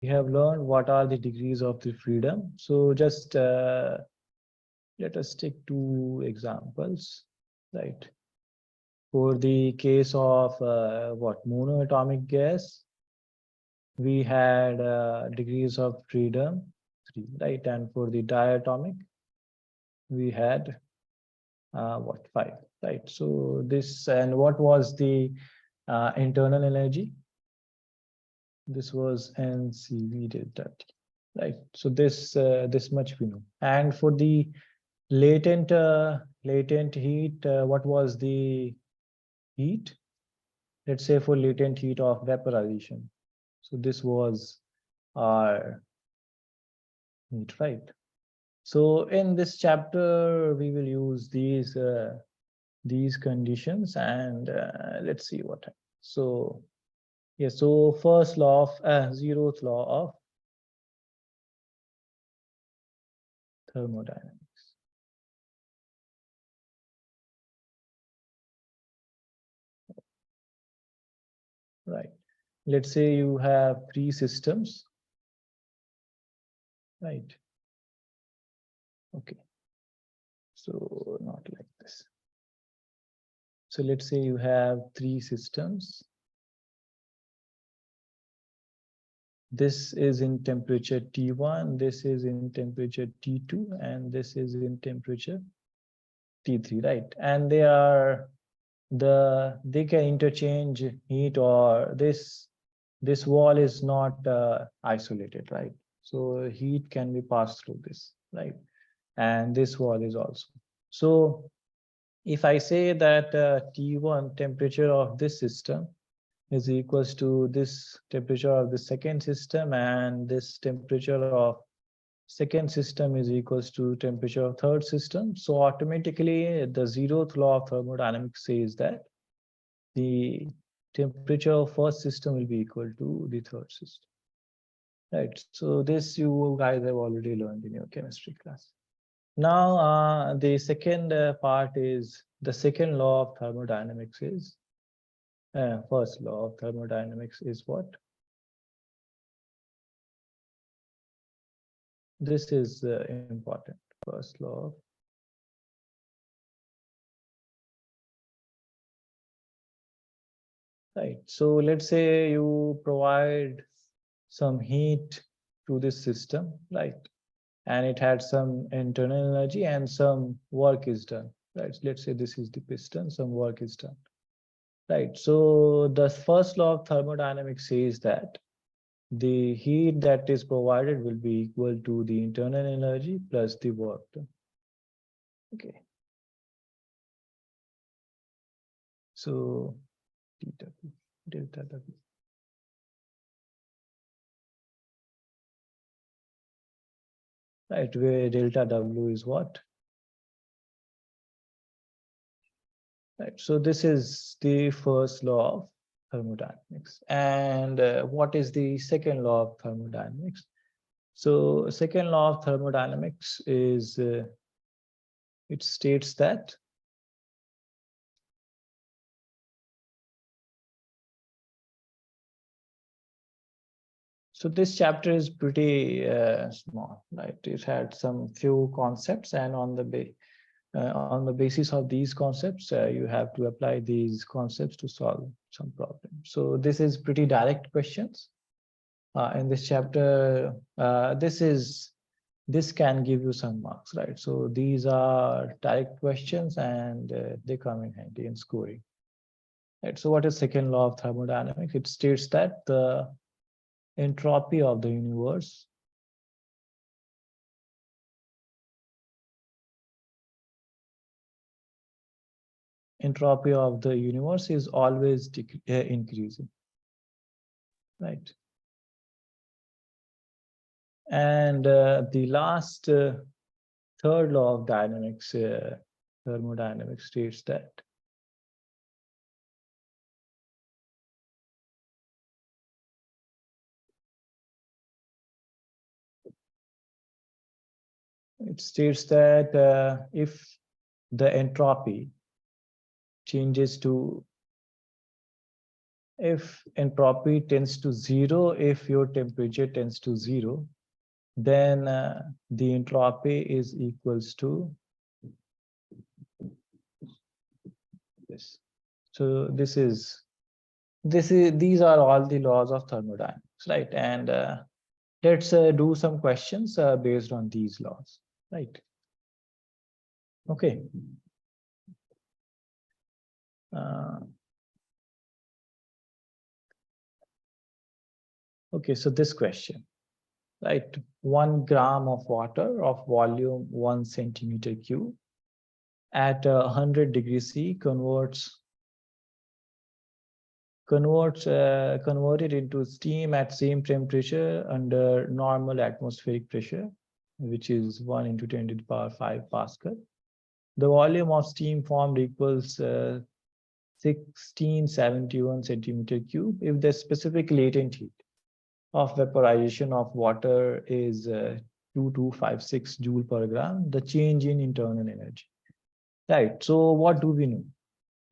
we have learned what are the degrees of the freedom. So just let us take two examples, right? For the case of what monoatomic gas, we had degrees of freedom 3, right? And for the diatomic, we had what 5, right? So this, and what was the internal energy? This was NCV delta T, right? So this much we know. And for the latent heat, what was the heat? Let's say for latent heat of vaporization. So this was our heat, right? So in this chapter, we will use these conditions, and let's see what happens. So yeah, so first law of zeroth law of thermodynamics. Right. Let's say you have 3 systems, right? Okay. So not like this. So let's say you have 3 systems. This is in temperature T1, this is in temperature T2, and this is in temperature T3, right? And they can interchange heat, or this wall is not isolated, right? So heat can be passed through this, right? And this wall is also. So if I say that T1 temperature of this system is equals to this temperature of the second system, and this temperature of second system is equals to temperature of third system. So automatically the zeroth law of thermodynamics says that the temperature of first system will be equal to the third system. Right. So this you guys have already learned in your chemistry class. Now the second part is the second law of thermodynamics is first law of thermodynamics is what? This is important. First law of right. So let's say you provide some heat to this system, right? And it had some internal energy and some work is done, right? Let's say this is the piston, some work is done, right? So the first law of thermodynamics says that the heat that is provided will be equal to the internal energy plus the work done. Okay. So dW, delta W. Right, where delta W is what? Right, so this is the first law of thermodynamics. And what is the second law of thermodynamics? So second law of thermodynamics is, it states that so this chapter is pretty small, right? It had some few concepts, and on the basis of these concepts, you have to apply these concepts to solve some problems. So this is pretty direct questions. In this chapter, this can give you some marks, right? So these are direct questions, and they come in handy in scoring. Right. So what is second law of thermodynamics? It states that the entropy of the universe is always increasing, right? And the last third law of dynamics, thermodynamics, states that if the entropy changes to if entropy tends to 0, if your temperature tends to 0, then the entropy is equals to this. So these are all the laws of thermodynamics, right? And let's do some questions based on these laws, right? Okay. Okay, so this question, right? 1 gram of water of volume 1 centimeter cube at 100 degrees C converted into steam at same temperature under normal atmospheric pressure, which is 1 into 10 to the power 5 Pascal. The volume of steam formed equals 1671 centimeter cube if the specific latent heat of vaporization of water is 2256 joule per gram, the change in internal energy. Right. So what do we know?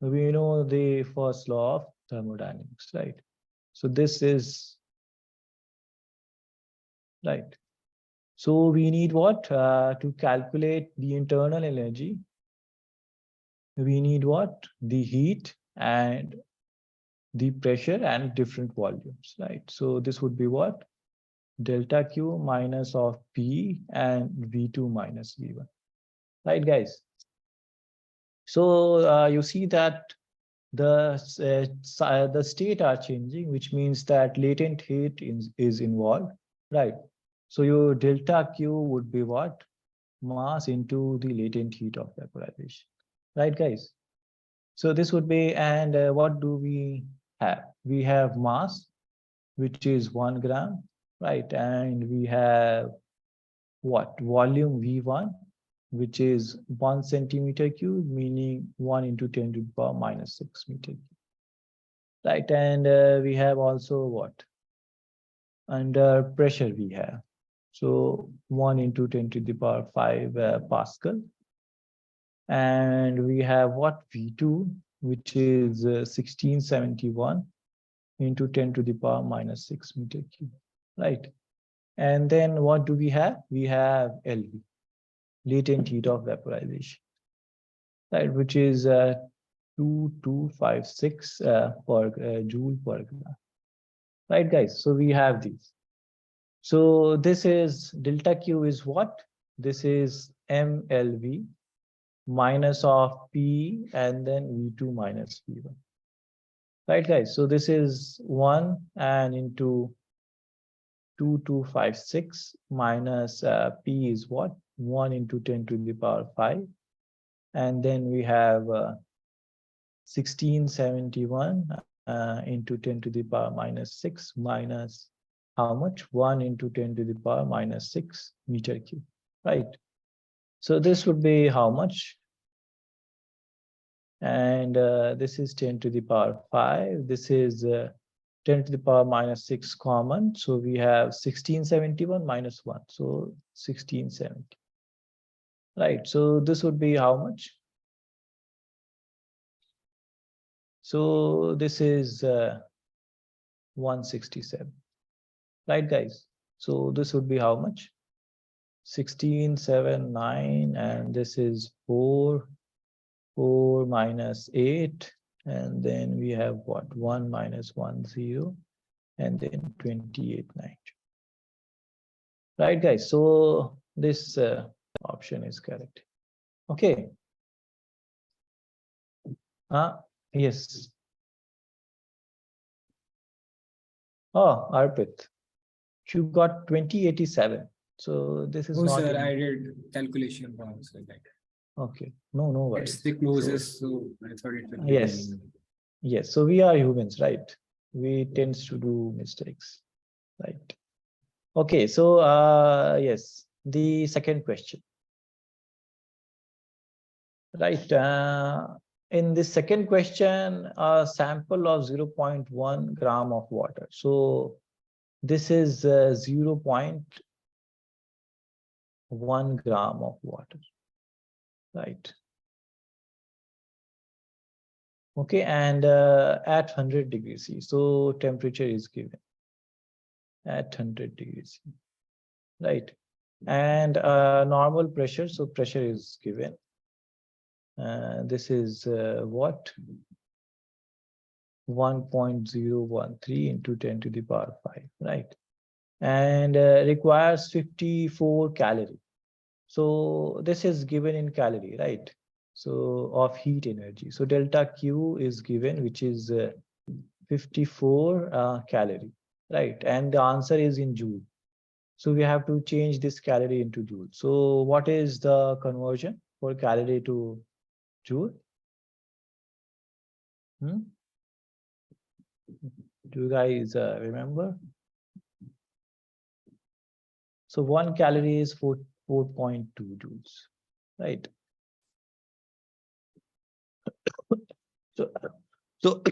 We know the first law of thermodynamics, right? So this is right. So we need what? To calculate the internal energy, we need what? The heat and the pressure and different volumes, right? So this would be what? Delta Q minus of P and V2 minus V1, right, guys? So you see that the state are changing, which means that latent heat is involved, right? So your delta Q would be what? Mass into the latent heat of vaporization, right, guys? So this would be, and what do we have? We have mass, which is 1 gram, right? And we have what? Volume V1, which is 1 centimeter cube, meaning 1 into 10 to the power minus 6 meter cube, right? And we have also what? Under pressure we have. So 1 into 10 to the power 5 Pascal. And we have what? V2, which is 1671 into 10 to the power minus 6 meter cube, right? And then what do we have? We have LV, latent heat of vaporization, right? Which is 2256 per joule per gram, right, guys? So we have these. So this is delta Q is what? This is MLV minus of P and then V2 minus V1. Right, guys? So this is 1 and into 2256 minus P is what? 1 into 10 to the power 5. And then we have 1671 into 10 to the power minus 6 minus how much? 1 into 10 to the power minus 6 meter cube, right? So this would be how much? And this is 10 to the power 5. This is 10 to the power minus 6 common. So we have 1671 minus 1. So 1670. Right. So this would be how much? So this is 167. Right, guys? So this would be how much? 1679, and this is 4 minus 8, and then we have what? 1 minus 1 0, and then 2890. Right, guys? So this option is correct. Okay. Yes. Oh, Arpit, you got 2087. So this is Oh, not. sir, I did calculation wrong. So like, okay. No worries. it's the closest, so I thought it would be. Yes. Yes. So we are humans, right? We tends to do mistakes, right? Okay. So yes, the second question. Right. In the second question, a sample of 0.1 gram of water. So this is 0.1 gram of water, right? Okay, and at 100 degrees C, so temperature is given at 100 degrees C, right? And normal pressure, so pressure is given. This is what? 1.013 into 10 to the power 5, right? And requires 54 calorie. So this is given in calorie, right? So of heat energy. So delta Q is given, which is 54 calorie, right? And the answer is in joule. So we have to change this calorie into joule. So what is the conversion for calorie to joule? Hmm? Do you guys remember? So 1 calorie is 4.2 joules, right? So so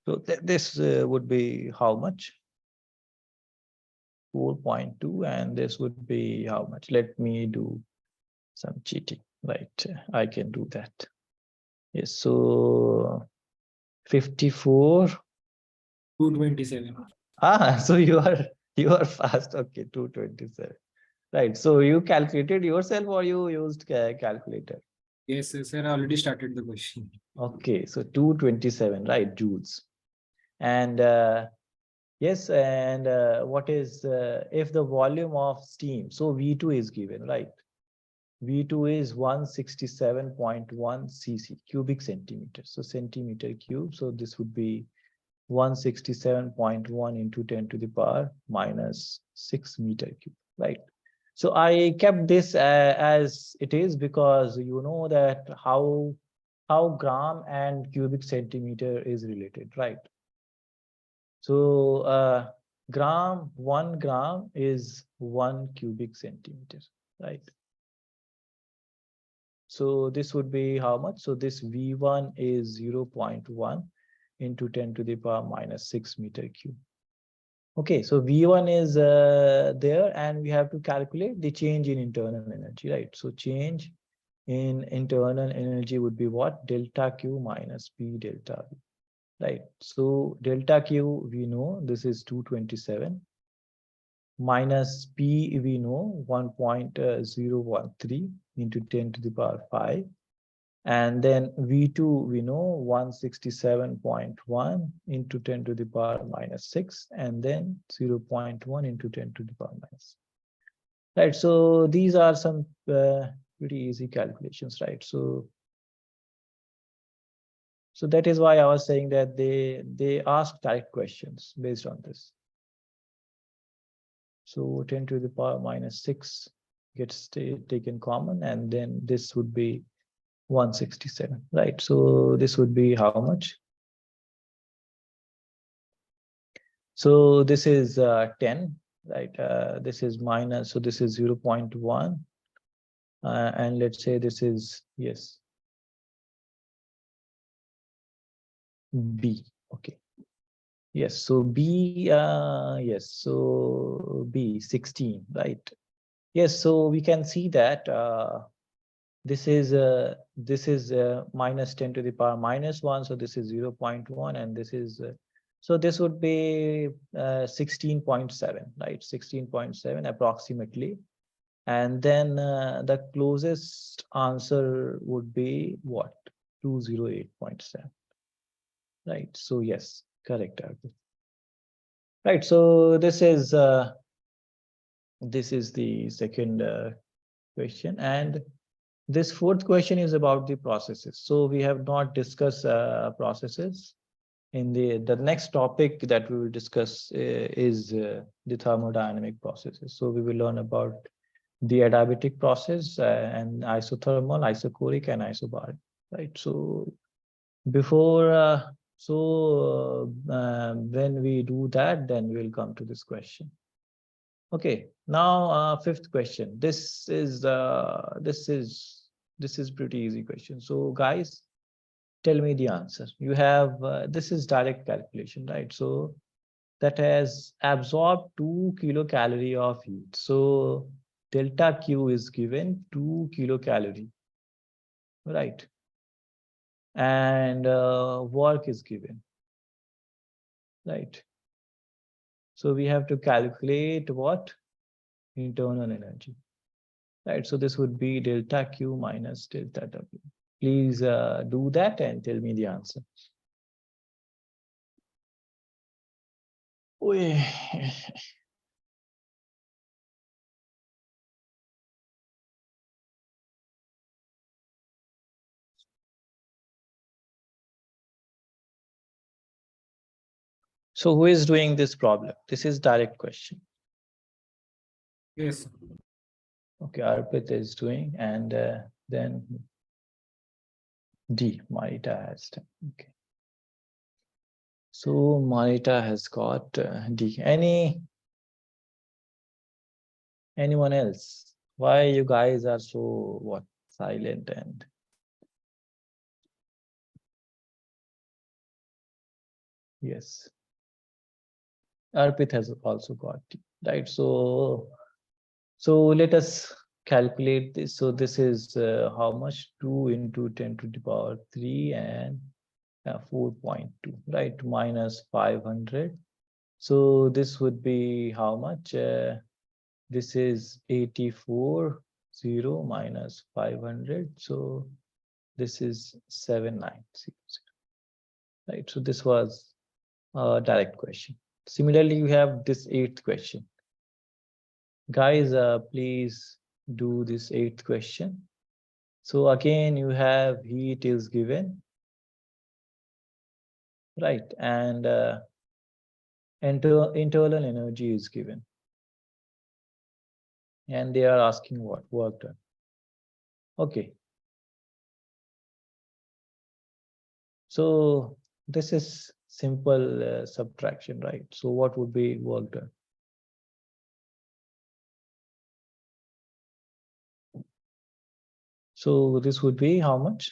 so this would be how much? 4.2, and this would be how much? Let me do some cheating, right? I can do that. Yes, so 54. 227. So you are fast. Okay, 227. Right. So you calculated yourself or you used calculator? Yes, sir, I already started the question. Okay, so 227, right, joules. And yes, and what is if the volume of steam? So V2 is given, right? V2 is 167.1 cc, cubic centimeter. So centimeter cube. So this would be 167.1 into 10 to the power minus 6 meter cube, right? So I kept this as it is because you know that how gram and cubic centimeter is related, right? So 1 gram is 1 cubic centimeter, right? So this would be how much? So this V1 is 0.1 into 10 to the power minus 6 meter cube. Okay, so V1 is there, and we have to calculate the change in internal energy, right? So change in internal energy would be what? Delta Q minus P delta V, right? So delta Q, we know this is 227 minus P, we know 1.013 into 10 to the power 5. And then V2, we know 167.1 into 10 to the power minus 6, and then 0.1 into 10 to the power minus. Right, so these are some pretty easy calculations, right? So that is why I was saying that they ask direct questions based on this. So 10 to the power minus 6 gets taken common, and then this would be 167, right? So this would be how much? So this is 10, right? This is minus, so this is 0.1. And let's say this is, yes, B, okay. Yes, so B, yes, so B, 16, right? Yes, so we can see that this is minus 10 to the power minus 1, so this is 0.1, and this is so this would be 16.7, right? 16.7 approximately. And then the closest answer would be what? 208.7, right? So yes, correct. Right, so this is the second question, and this fourth question is about the processes. So we have not discussed processes. In the next topic that we will discuss is the thermodynamic processes. So we will learn about the adiabatic process and isothermal, isochoric, and isobaric, right? So before when we do that, then we'll come to this question. Okay, now fifth question. This is pretty easy question. So guys, tell me the answer. You have this is direct calculation, right? So that has absorbed 2 kilocalorie of heat. So delta Q is given 2 kilocalorie, right? and work is given, right? So we have to calculate what? Internal energy, right? So this would be delta Q minus delta W. Please do that and tell me the answer. Oi. So who is doing this problem? This is direct question. Yes. Okay, Arpit is doing, and then D, Marita has done. Okay. So Marita has got D. Anyone else? Why you guys are so what silent and yes. Arpit has also got D, right? So let us calculate this. So this is how much? 2 into 10 to the power 3 and 4.2, right? Minus 500. So this would be how much? This is 84, 0 minus 500. So this is 7900, right? So this was a direct question. Similarly, you have this eighth question. Guys, please do this eighth question. So again, you have heat is given, right? And internal energy is given. And they are asking what? Work done. Okay. So this is simple subtraction, right? So what would be work done? So this would be how much?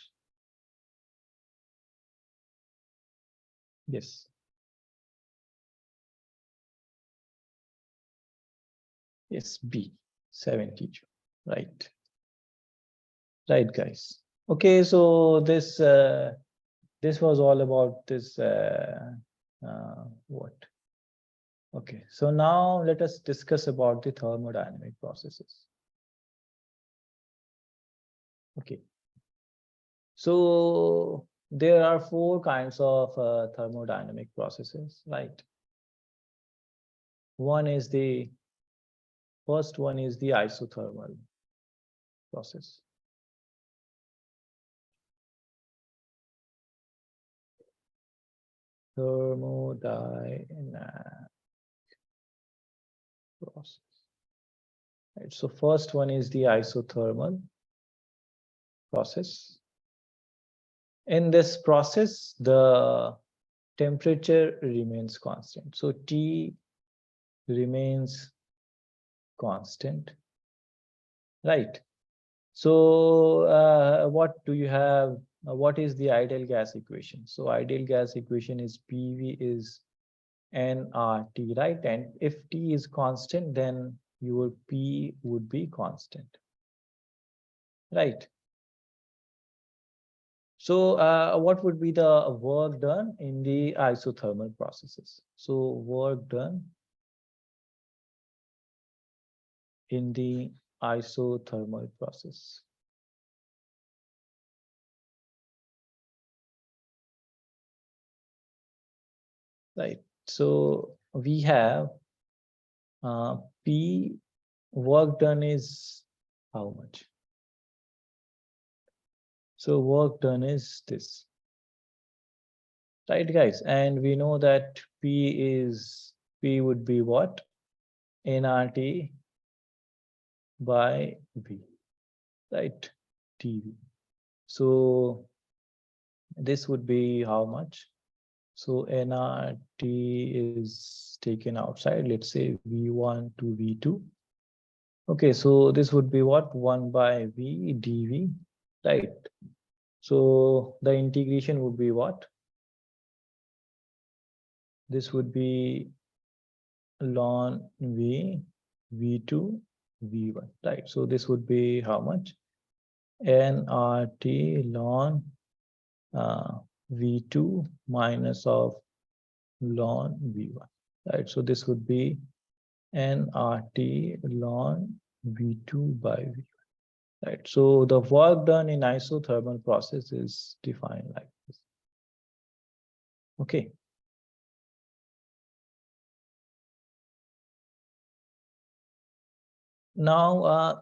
Yes. Yes, B, 72, right? Right, guys. Okay, so this was all about this what? Okay, so now let us discuss about the thermodynamic processes. Okay, so there are four kinds of thermodynamic processes, right? First one is the isothermal process. Thermodynamic process. Right, so first one is the isothermal process. In this process, the temperature remains constant. So T remains constant, right? So what do you have? What is the ideal gas equation? So ideal gas equation is PV is nRT, right? And if T is constant, then your P would be constant, right? So what would be the work done in the isothermal processes? So work done in the isothermal process. Right. So we have P work done is how much? So work done is this. Right, guys? And we know that P would be what? nRT by V, right? TV. So this would be how much? So nRT is taken outside. Let's say V1 to V2. Okay, so this would be what? 1 by V dV, right? So the integration would be what? This would be ln V, V2, V1, right? So this would be how much? nRT ln V2 minus of ln V1, right? So this would be nRT ln V2 by V1, right? So the work done in isothermal process is defined like this. Okay. Now,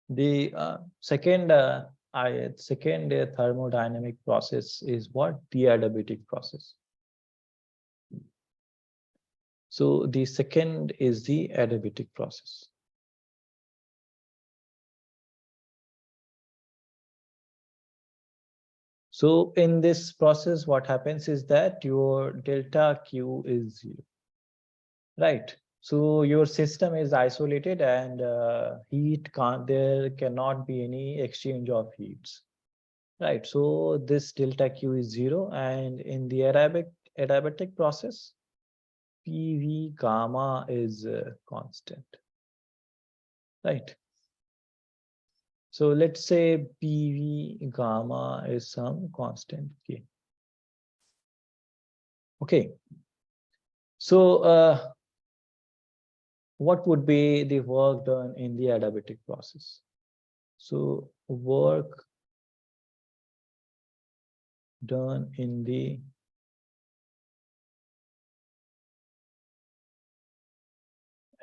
the second thermodynamic process is what? The adiabatic process. So the second is the adiabatic process. So in this process, what happens is that your delta Q is 0, right? So your system is isolated and there cannot be any exchange of heats, right? So this delta Q is 0, and in the adiabatic process, PV gamma is constant, right? So let's say PV gamma is some constant K. Okay. So what would be the work done in the adiabatic process? So work done in the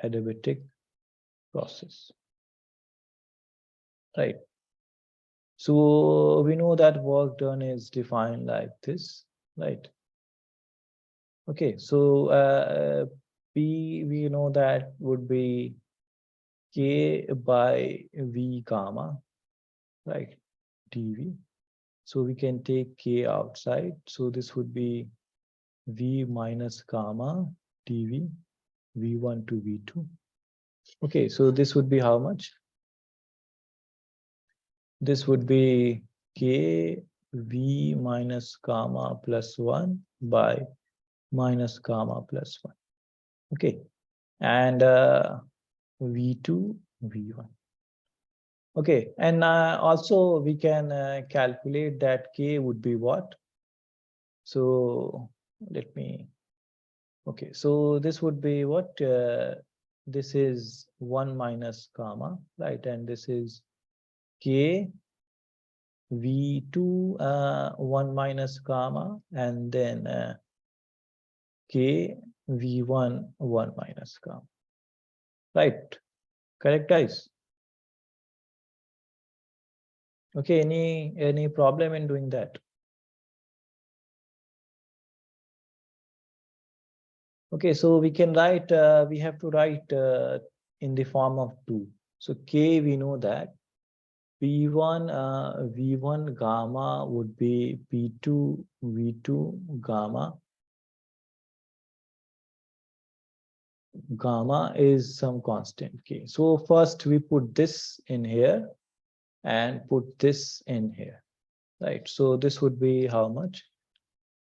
adiabatic process, right? So we know that work done is defined like this, right? Okay, so P, we know that would be K by V gamma, right? dV. So we can take K outside. So this would be V minus gamma dV, V1 to V2. Okay, so this would be how much? This would be K V minus gamma plus 1 by minus gamma plus 1. Okay, and V2, V1. Okay, and also we can calculate that K would be what? So let me, okay, so this would be what? This is 1 minus gamma, right? And this is K V2 1 minus gamma, and then K V1 1 minus gamma, right? Correct, guys? Okay, any problem in doing that? Okay, so we can write, we have to write in the form of 2. So K, we know that P1 V1 gamma would be P2 V2 gamma. Gamma is some constant K. So first we put this in here and put this in here, right? So this would be how much?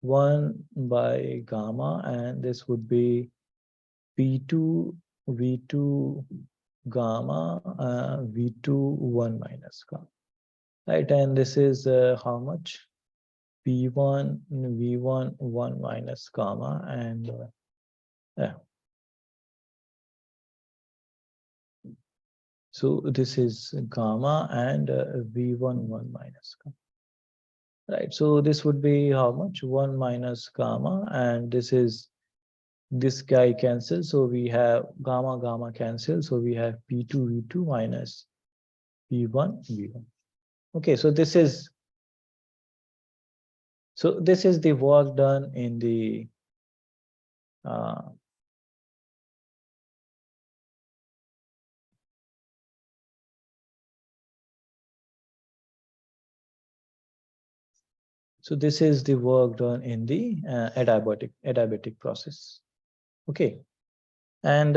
1 by gamma, and this would be P2 V2 gamma V2 1 minus gamma, right? And this is how much? P1 V1 1 minus gamma, and yeah. So this is gamma and V1 1 minus gamma. Right, so this would be how much? 1 minus gamma, and this guy cancels, so we have gamma cancel, so we have P2 V2 minus P1 V1. Okay, so this is the work done in the so this is the work done in the adiabatic process. Okay, and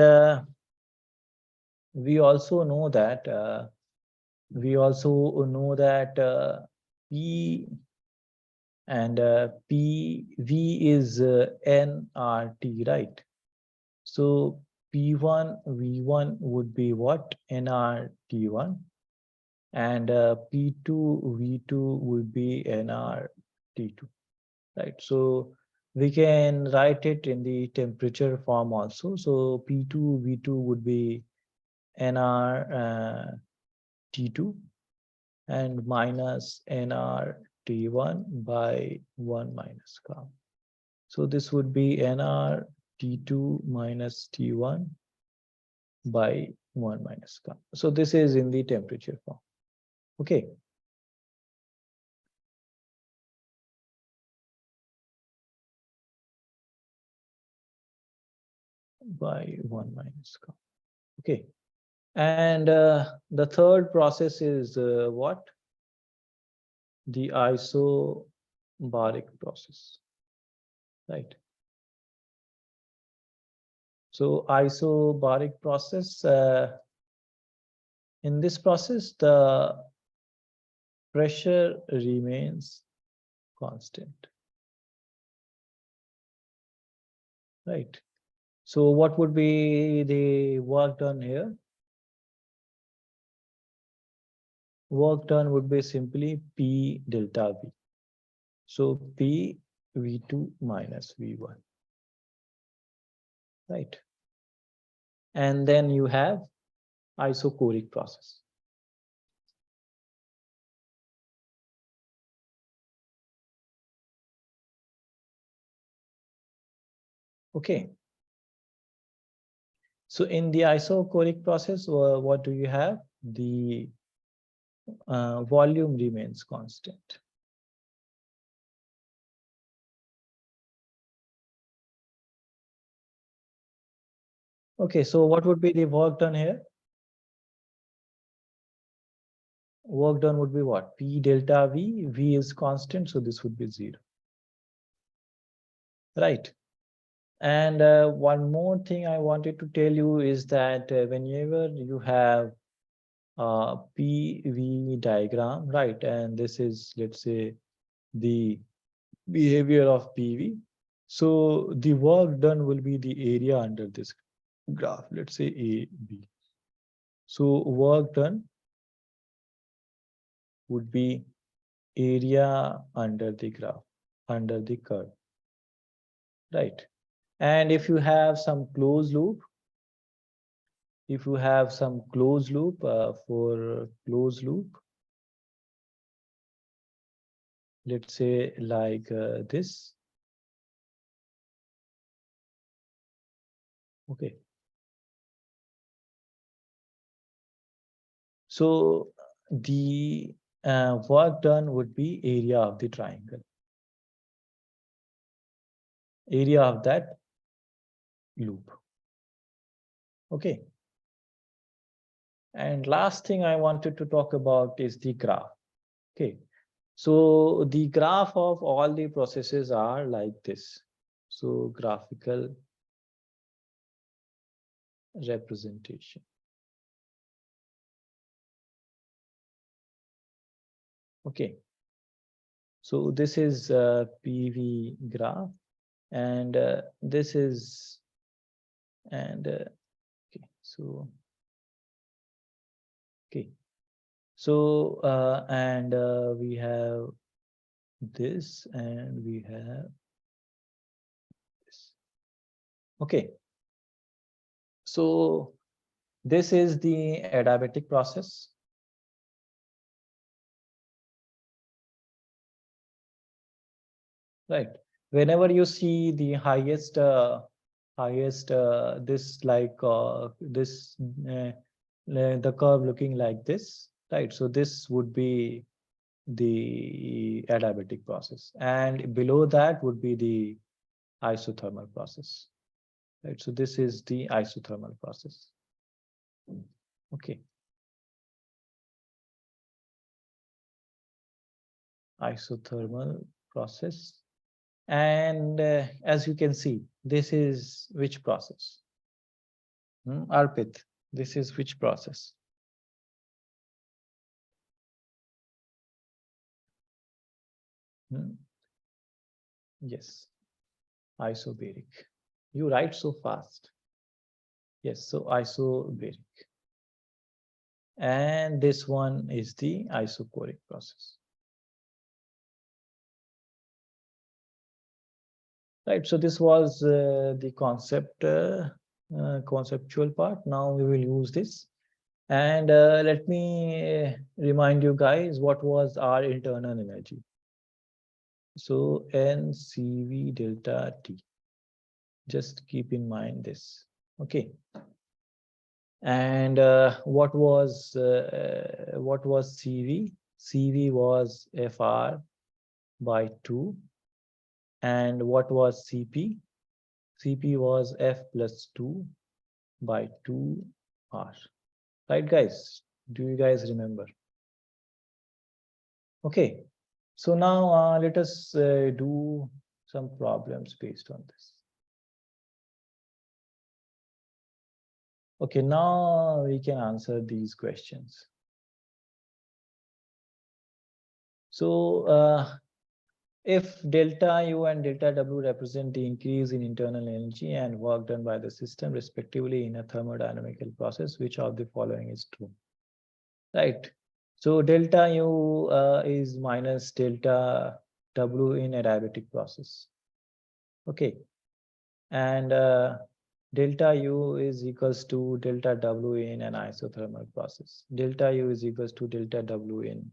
we also know that P and PV is nRT, right? So P1 V1 would be what? nRT1, and P2 V2 would be NR T2, right? So we can write it in the temperature form also. So P2 V2 would be NR T2 and minus NR T1 by 1 minus gamma. So this would be NR T2 minus T1 by 1 minus gamma. So this is in the temperature form. Okay. By 1 minus gamma. Okay. And the third process is what? The isobaric process, right? So isobaric process, in this process, the pressure remains constant, right? So what would be the work done here? Work done would be simply P delta V. So P V2 minus V1, right? And then you have isochoric process. Okay. So in the isochoric process, what do you have? The volume remains constant. Okay, so what would be the work done here? Work done would be what? P delta V, V is constant, so this would be 0. Right. And one more thing I wanted to tell you is that whenever you have PV diagram, right, and this is, let's say, the behavior of PV. So the work done will be the area under this graph, let's say A, B. So work done would be area under the graph, under the curve, right? And if you have some closed loop, if you have some closed loop for closed loop, let's say like this, okay. So the work done would be area of the triangle, area of that loop. Okay. And last thing I wanted to talk about is the graph. Okay. So the graph of all the processes are like this. So graphical representation. Okay. So this is PV graph, and this is, and okay. So okay. So and we have this, and we have this. Okay. So this is the adiabatic process. Right. Whenever you see the highest, this like the curve looking like this, right? So this would be the adiabatic process, and below that would be the isothermal process, right? So this is the isothermal process. Okay. Isothermal process. And as you can see, this is which process? Arpit, this is which process? Yes, isobaric. You write so fast. Yes, so isobaric. and this one is the isochoric process. Right, so this was the conceptual part. Now we will use this. And let me remind you guys what was our internal energy. So NCV delta T. Just keep in mind this. Okay. And what was CV? CV was FR by 2. And what was CP? CP was F plus 2 by 2R. Right, guys? Do you guys remember? Okay. So now let us do some problems based on this. Okay, now we can answer these questions. So if delta U and delta W represent the increase in internal energy and work done by the system respectively in a thermodynamical process, which of the following is true? Right. So delta U is minus delta W in adiabatic process. Okay. And delta U is equals to delta W in an isothermal process. Delta U is equals to delta W in.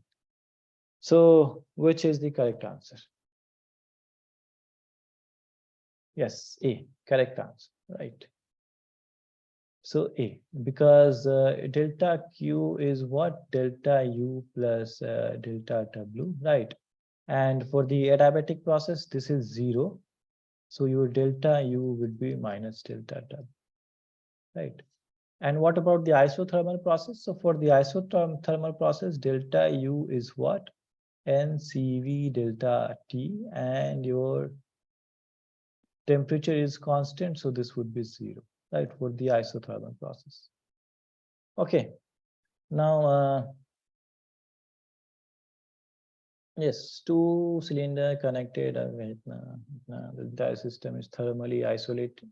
So which is the correct answer? Yes, A, correct answer, right? So A, because delta Q is what? Delta U plus delta W, right? And for the adiabatic process, this is 0. So your delta U would be minus delta W, right? And what about the isothermal process? So for the isothermal process, delta U is what? NCV delta T, and your temperature is constant, so this would be 0, right, for the isothermal process. Okay, now yes, two cylinder connected. The entire system is thermally isolated.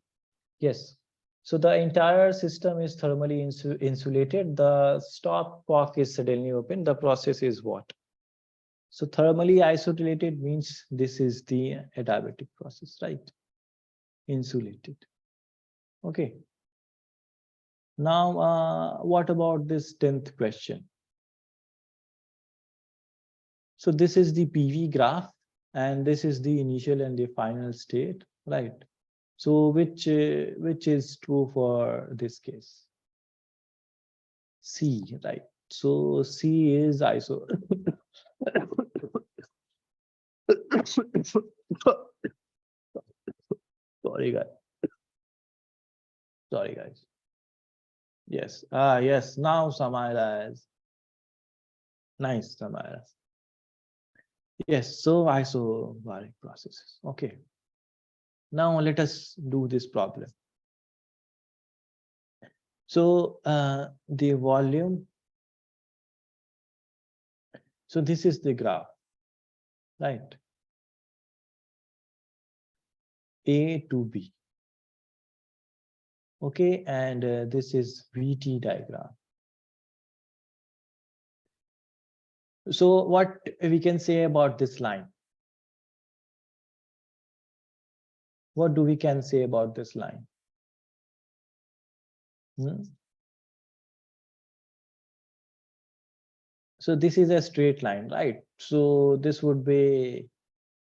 Yes, so the entire system is thermally insulated. The stopcock is suddenly open. The process is what? So thermally isolated means this is the adiabatic process, right? Insulated. Okay. Now, what about this 10th question? So this is the PV graph, and this is the initial and the final state, right? So which is true for this case? C, right? So C is iso. Sorry, guys. Sorry, guys. Yes. Yes. Now Samara is nice. Samara. Yes. So isobaric processes. Okay. Now let us do this problem. So the volume. So this is the graph, right? A to B. Okay, and this is VT diagram. So what we can say about this line? What do we can say about this line? So this is a straight line, right? So this would be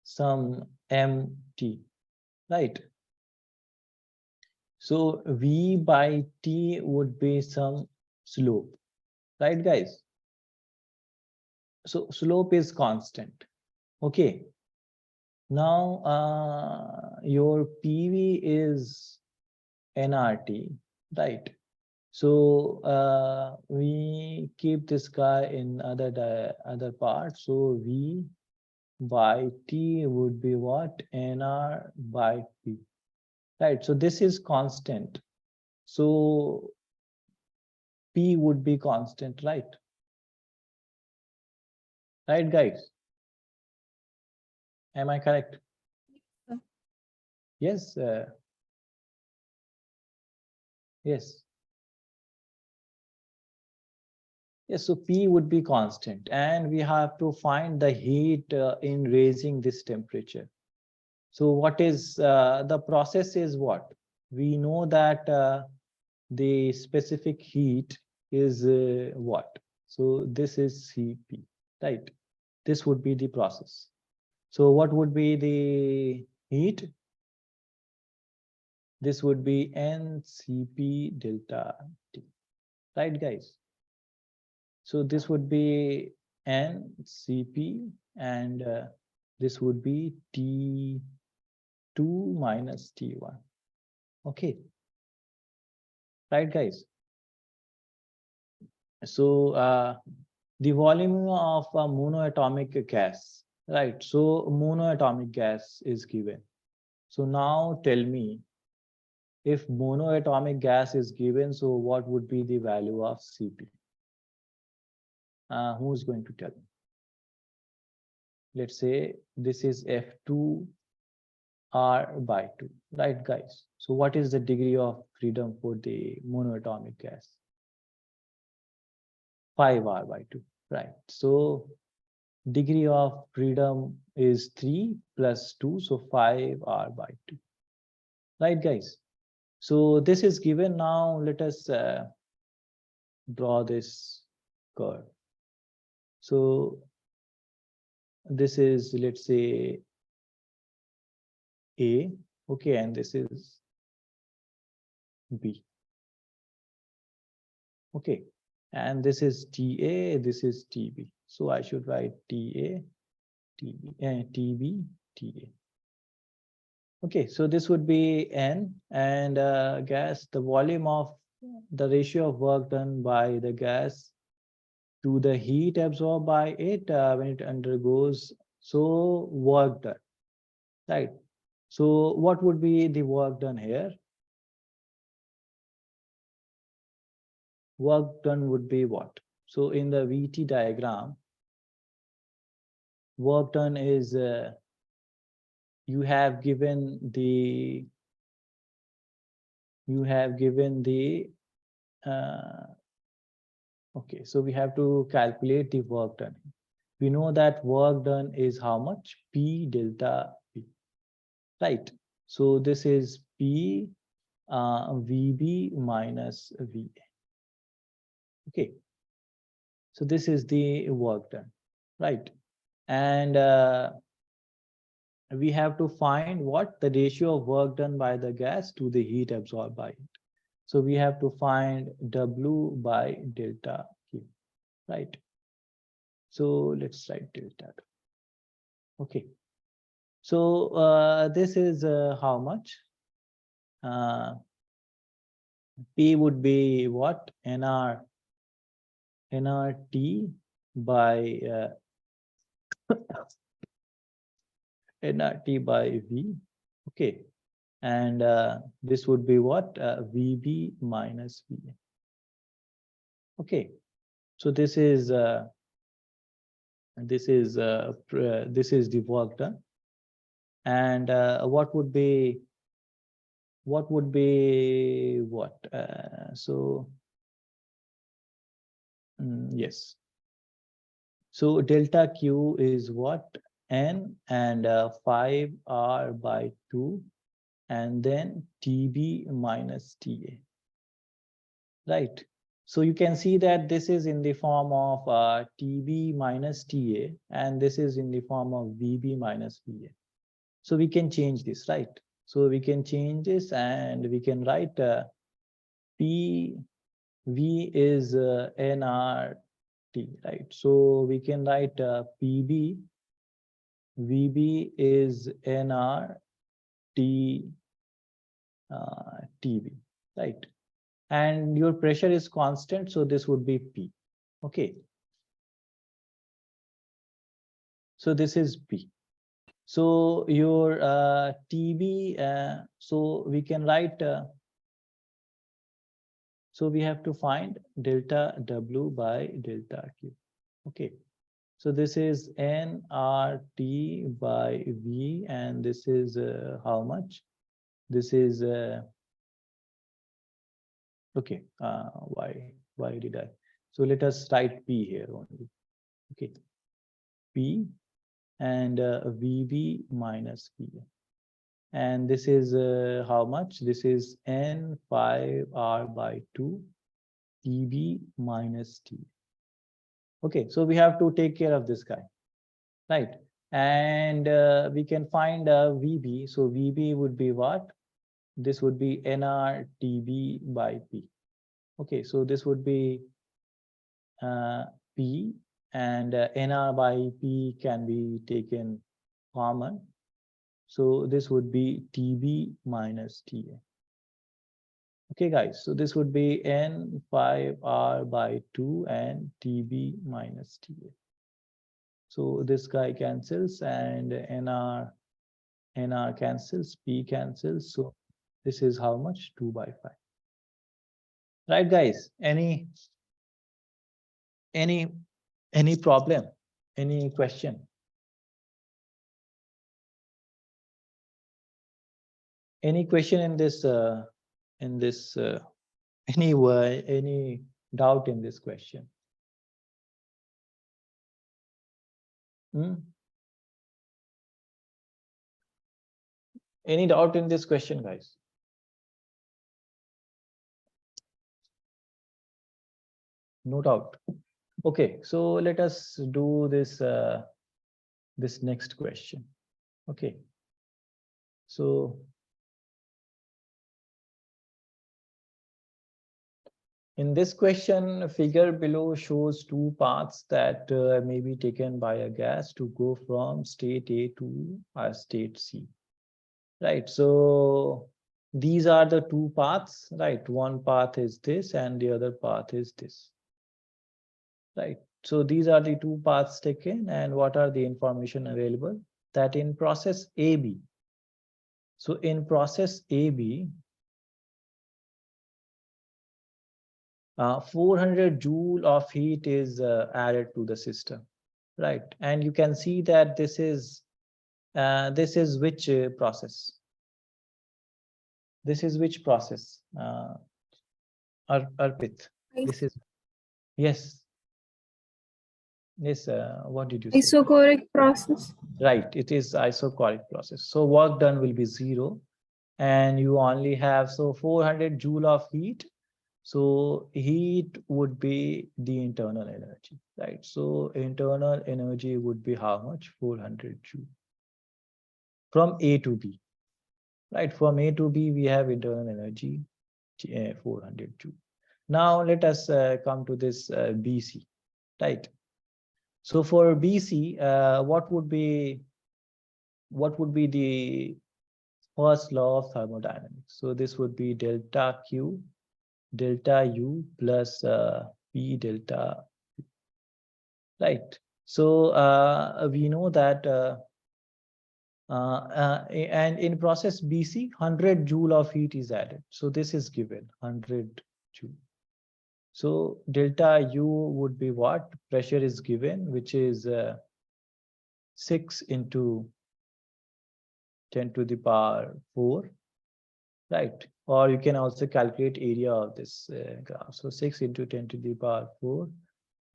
some MT, right? So V by T would be some slope, right, guys? So slope is constant. Okay. Now your PV is nRT, right? So we keep this guy in other parts. So V by T would be what? NR by P, right? So this is constant. So P would be constant, right? Right, guys? Am I correct? Yes. Yes. Yes, so P would be constant, and we have to find the heat in raising this temperature. So what is the process is what? We know that the specific heat is what? So this is Cp, right? This would be the process. So what would be the heat? This would be Ncp delta T, right, guys? So this would be Ncp, and this would be T2 minus T1. Okay, right, guys? So the volume of a monoatomic gas, right? So monoatomic gas is given. So now tell me, if monoatomic gas is given, so what would be the value of Cp? Who's going to tell me? Let's say this is F2 R by 2, right, guys? So what is the degree of freedom for the monoatomic gas? 5 R by 2, right? So degree of freedom is 3 plus 2, so 5 R by 2, right, guys? So this is given. Now let us draw this curve. So this is, let's say, A, okay, and this is B, okay, and this is TA, this is TB. So I should write TA, TB, and TB, TA. Okay, so this would be N, and gas, the volume of the ratio of work done by the gas to the heat absorbed by it when it undergoes, so work done, right? So what would be the work done here? Work done would be what? So in the VT diagram, work done is you have given the okay, so we have to calculate the work done. We know that work done is how much? P delta P, right? So this is P VB minus VA. Okay, so this is the work done, right? And we have to find what the ratio of work done by the gas to the heat absorbed by it. So we have to find W by delta Q, right? So let's write delta. Okay. So this is how much? P would be what? nRT by nRT by V. Okay. And this would be what? VB minus VA. Okay. So this is the work done. And what would be what? Yes. So delta Q is what? N, and 5 R by 2, and then TB minus TA, right? So you can see that this is in the form of TB minus TA, and this is in the form of VB minus VA. So we can change this, right? So we can change this, and we can write PV is nRT, right? So we can write PB, VB is nRT TB, right? And your pressure is constant, so this would be P. Okay. So this is P. So your TB, so we can write, so we have to find delta W by delta Q. Okay. So this is nRT by V, and this is how much? This is okay. Why did I? So let us write P here only. Okay, P and VB minus PA. And this is how much? This is N5R by 2 TB minus T. Okay, so we have to take care of this guy, right? And we can find VB. So VB would be what? This would be NR TB by P. Okay, so this would be P, and NR by P can be taken common. So this would be TB minus TA. Okay, guys, so this would be N5R by 2 and TB minus TA. So this guy cancels and NR cancels, P cancels. So this is how much? 2 by 5. Right, guys? Any problem? Any question? Any question in this any doubt in this question? Any doubt in this question, guys? No doubt. Okay, so let us do this this next question. Okay, so in this question, figure below shows two paths that may be taken by a gas to go from state A to state C. Right, so these are the two paths, right? One path is this and the other path is this. Right, so these are the two paths taken, and what are the information available? That in process AB, so in process AB, 400 joule of heat is added to the system, right? And you can see that this is which process? This is which process? Arpit, this is, yes. Yes, what did you say? Isochoric process. Right, it is isochoric process. So work done will be 0, and you only have 400 joule of heat. So heat would be the internal energy, right? So internal energy would be how much? 400 joule from A to B, right? From A to B, we have internal energy 400 joule. Now let us come to this BC, right? So for BC, what would be the first law of thermodynamics? So this would be delta Q delta U plus P delta, right? So we know that and in process BC, 100 joule of heat is added. So this is given 100 joule. So delta U would be what? Pressure is given, which is 6 into 10 to the power 4, right? Or you can also calculate area of this graph. So 6 into 10 to the power 4.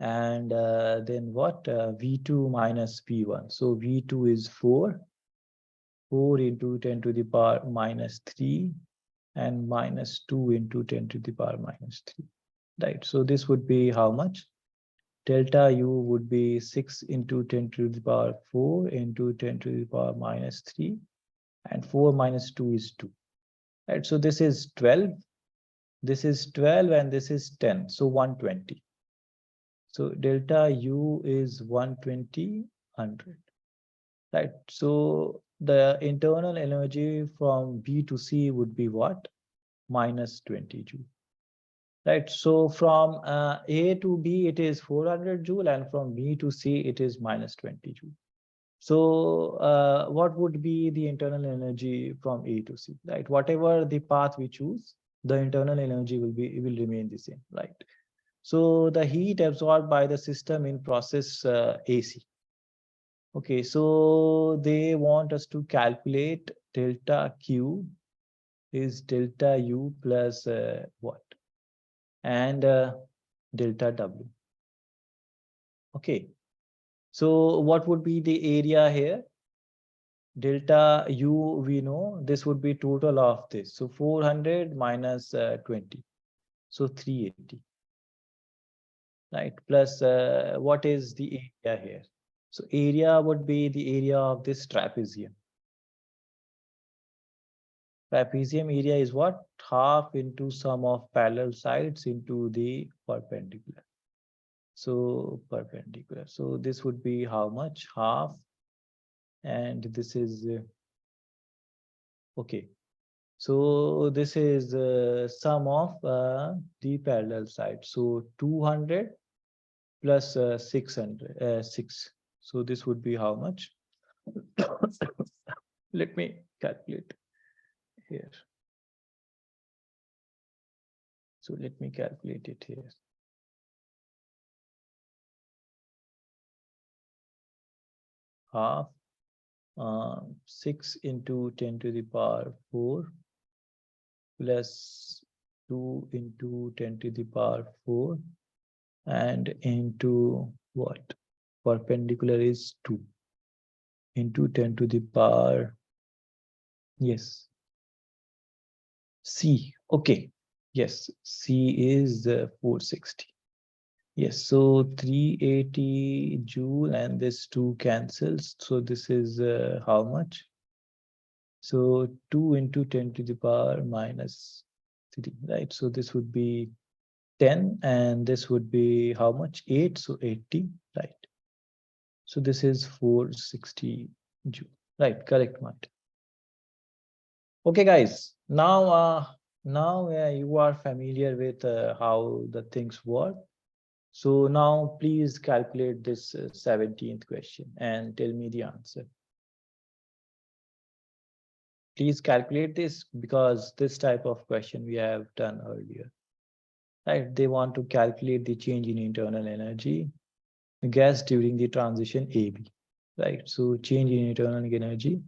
And then what? V2 minus P1. So V2 is 4. 4 into 10 to the power minus 3 and minus 2 into 10 to the power minus 3. Right. So this would be how much? Delta U would be 6 into 10 to the power 4 into 10 to the power minus 3. And 4 minus 2 is 2. Right. So this is 12. This is 12 and this is 10. So 120. So delta U is 120, 100. Right. So the internal energy from B to C would be what? Minus 20 joule. Right. So from A to B, it is 400 joule, and from B to C, it is minus 20 joule. So what would be the internal energy from A to C? Right. Whatever the path we choose, the internal energy will remain the same. Right. So the heat absorbed by the system in process AC. Okay, so they want us to calculate delta Q is delta U plus what? And delta W. Okay. So what would be the area here? Delta U, we know this would be total of this. So 400 minus 20. So 380. Right. Plus what is the area here? So area would be the area of this trapezium. Trapezium area is what? Half into sum of parallel sides into the perpendicular. So perpendicular. So this would be how much? Half. And this is okay. So this is sum of the parallel sides. So 200 plus 600, 6. So this would be how much? Let me calculate here. So let me calculate it here. Half 6 into 10 to the power 4 plus 2 into 10 to the power 4 and into what? Perpendicular is 2 into 10 to the power, yes, C. Okay. Yes, C is 460. Yes, so 380 joule and this 2 cancels. So this is how much? So 2 into 10 to the power minus 3, right? So this would be 10 and this would be how much? 8, so 80, right? So this is 460 joule, right? Correct, Martin. Okay, guys. Now you are familiar with how the things work. So now please calculate this 17th question and tell me the answer. Please calculate this because this type of question we have done earlier. Right? They want to calculate the change in internal energy gas during the transition AB. Right? So change in internal energy.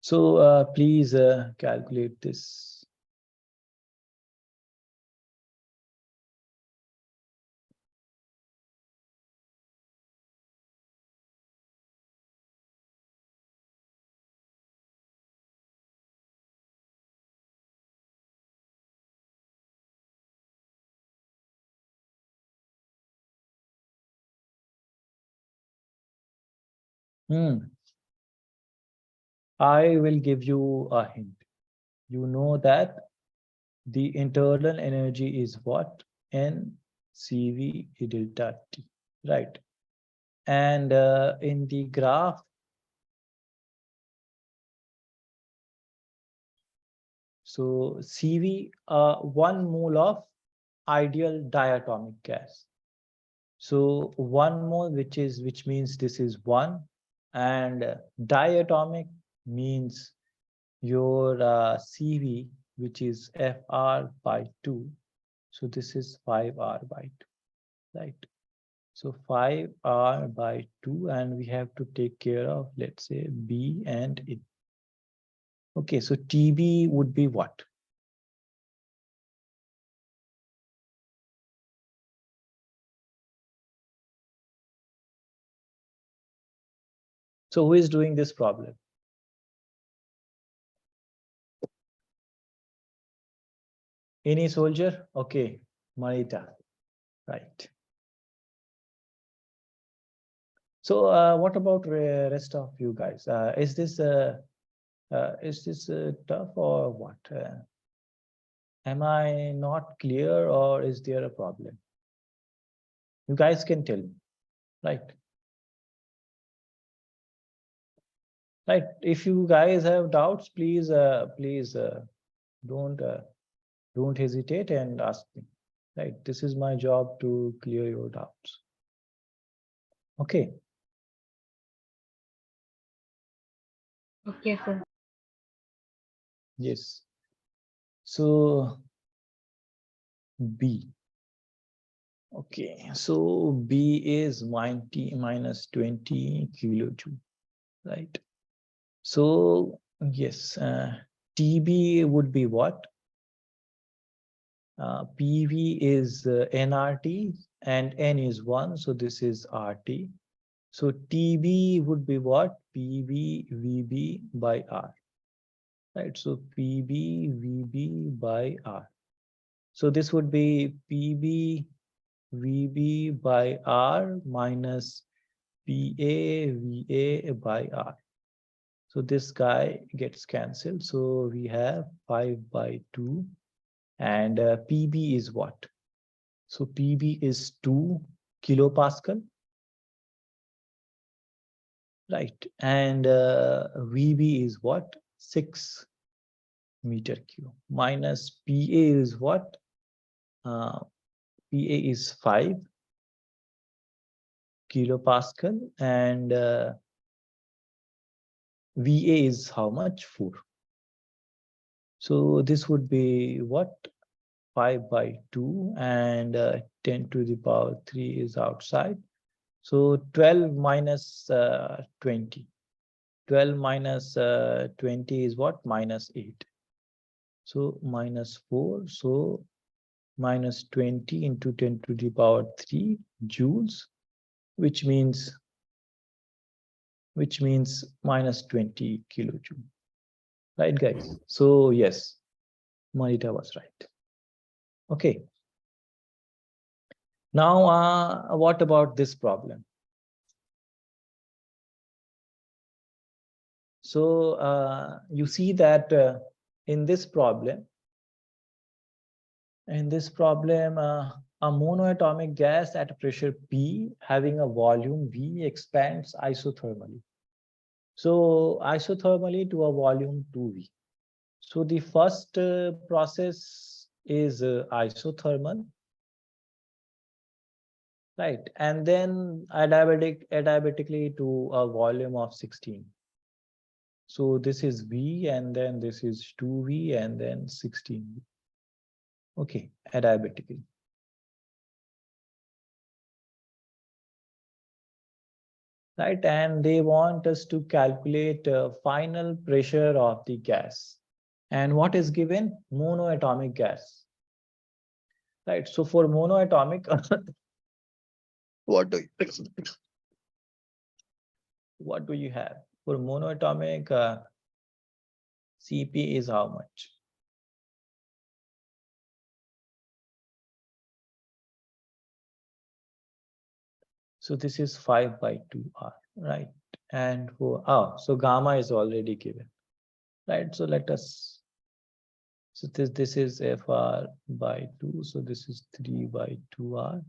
So please calculate this. I will give you a hint. You know that the internal energy is what? NCV delta T, right? And in the graph, so CV, 1 mole of ideal diatomic gas. So 1 mole, which means this is 1, and diatomic means your CV, which is FR by 2. So this is 5R by 2, right? So 5R by 2, and we have to take care of, let's say, B and A. Okay, so TB would be what? So who is doing this problem? Any soldier? Okay, Marita, right. So what about rest of you guys? Is this tough or what? Am I not clear or is there a problem? You guys can tell me, right? Right. If you guys have doubts, please, don't don't hesitate and ask me. Right. This is my job to clear your doubts. Okay. Okay, sir. Yes. So B. Okay. So B is 90 minus 20 kilojoule, right? So yes, TB would be what? PV is nRT and N is 1. So this is RT. So TB would be what? PV VB by R, right? So PB VB by R. So this would be PB VB by R minus PA VA by R. So this guy gets cancelled. So we have 5 by 2 and PB is what? So PB is 2 kilopascal, right? And VB is what? 6 meter cube minus PA is what? PA is 5 kilopascal and VA is how much? 4. So this would be what? 5 by 2 and 10 to the power 3 is outside. So 12 minus 20. 12 minus 20 is what? Minus 8. So minus 4. So minus 20 into 10 to the power 3 joules, which means minus 20 kilojoule. Right, guys? So yes, Marita was right. Okay. Now, what about this problem? So you see that in this problem, a monoatomic gas at pressure P having a volume V expands isothermally. So isothermally to a volume 2V. So the first process is isothermal, right? And then adiabatically to a volume of 16. So this is V and then this is 2V and then 16V. Okay, adiabatically. Right, and they want us to calculate final pressure of the gas. And what is given? Monoatomic gas. Right, so for monoatomic, what do you, what do you have? For monoatomic, Cp is how much? So this is 5 by 2R, right? And for, so gamma is already given, right? So let us, so this is Fr by 2, so this is 3 by 2R.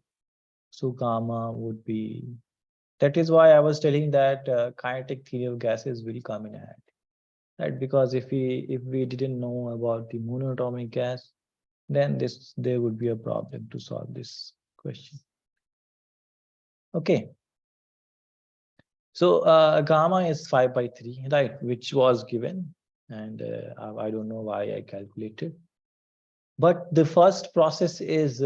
So gamma would be, that is why I was telling that kinetic theory of gases will come in handy, right? Because if we didn't know about the monoatomic gas, then there would be a problem to solve this question. Okay. So gamma is 5 by 3, right, which was given, and I don't know why I calculated. But the first process is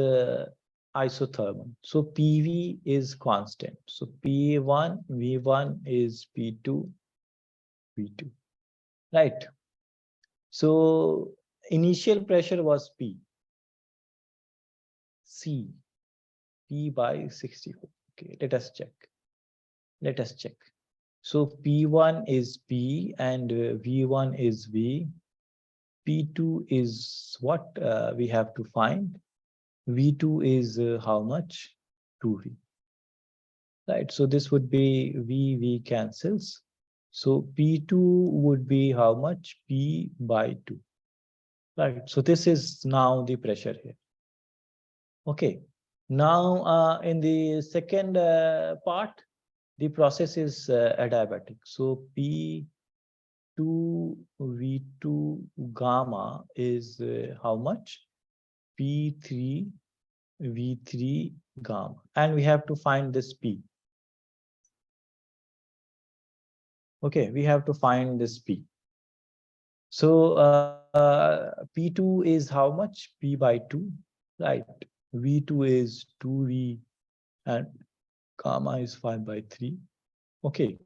isothermal. So PV is constant. So P1, V1 is P2, V2, right? So initial pressure was P, C, P by 64. Okay, let us check. Let us check. So P1 is P and V1 is V. P2 is what we have to find. V2 is how much? 2V. Right, so this would be V cancels. So P2 would be how much? P by 2. Right, so this is now the pressure here. Okay, now in the second part, the process is adiabatic. So P2 V2 gamma is how much? P3 V3 gamma. And we have to find this P. Okay, we have to find this P. So P2 is how much? P by 2, right? V2 is 2V and gamma is 5 by 3. Okay.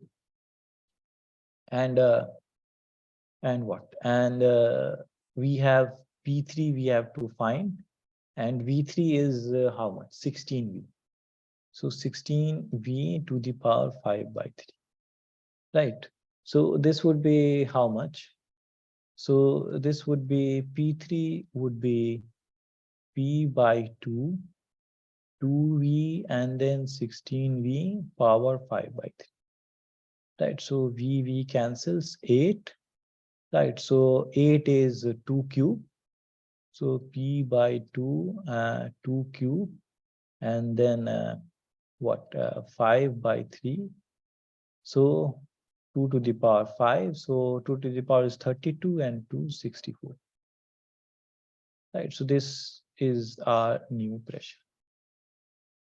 And what? And we have P3 we have to find, and V3 is how much? 16V. So 16V to the power 5 by 3, right? So this would be how much? So this would be P3 would be P by 2, 2V, and then 16V power 5 by 3, right? So V cancels 8, right? So 8 is 2 cube. So P by 2, 2 cube, and then what? 5 by 3. So 2 to the power 5. So 2 to the power is 32 and 2 64. Right. So this is our new pressure.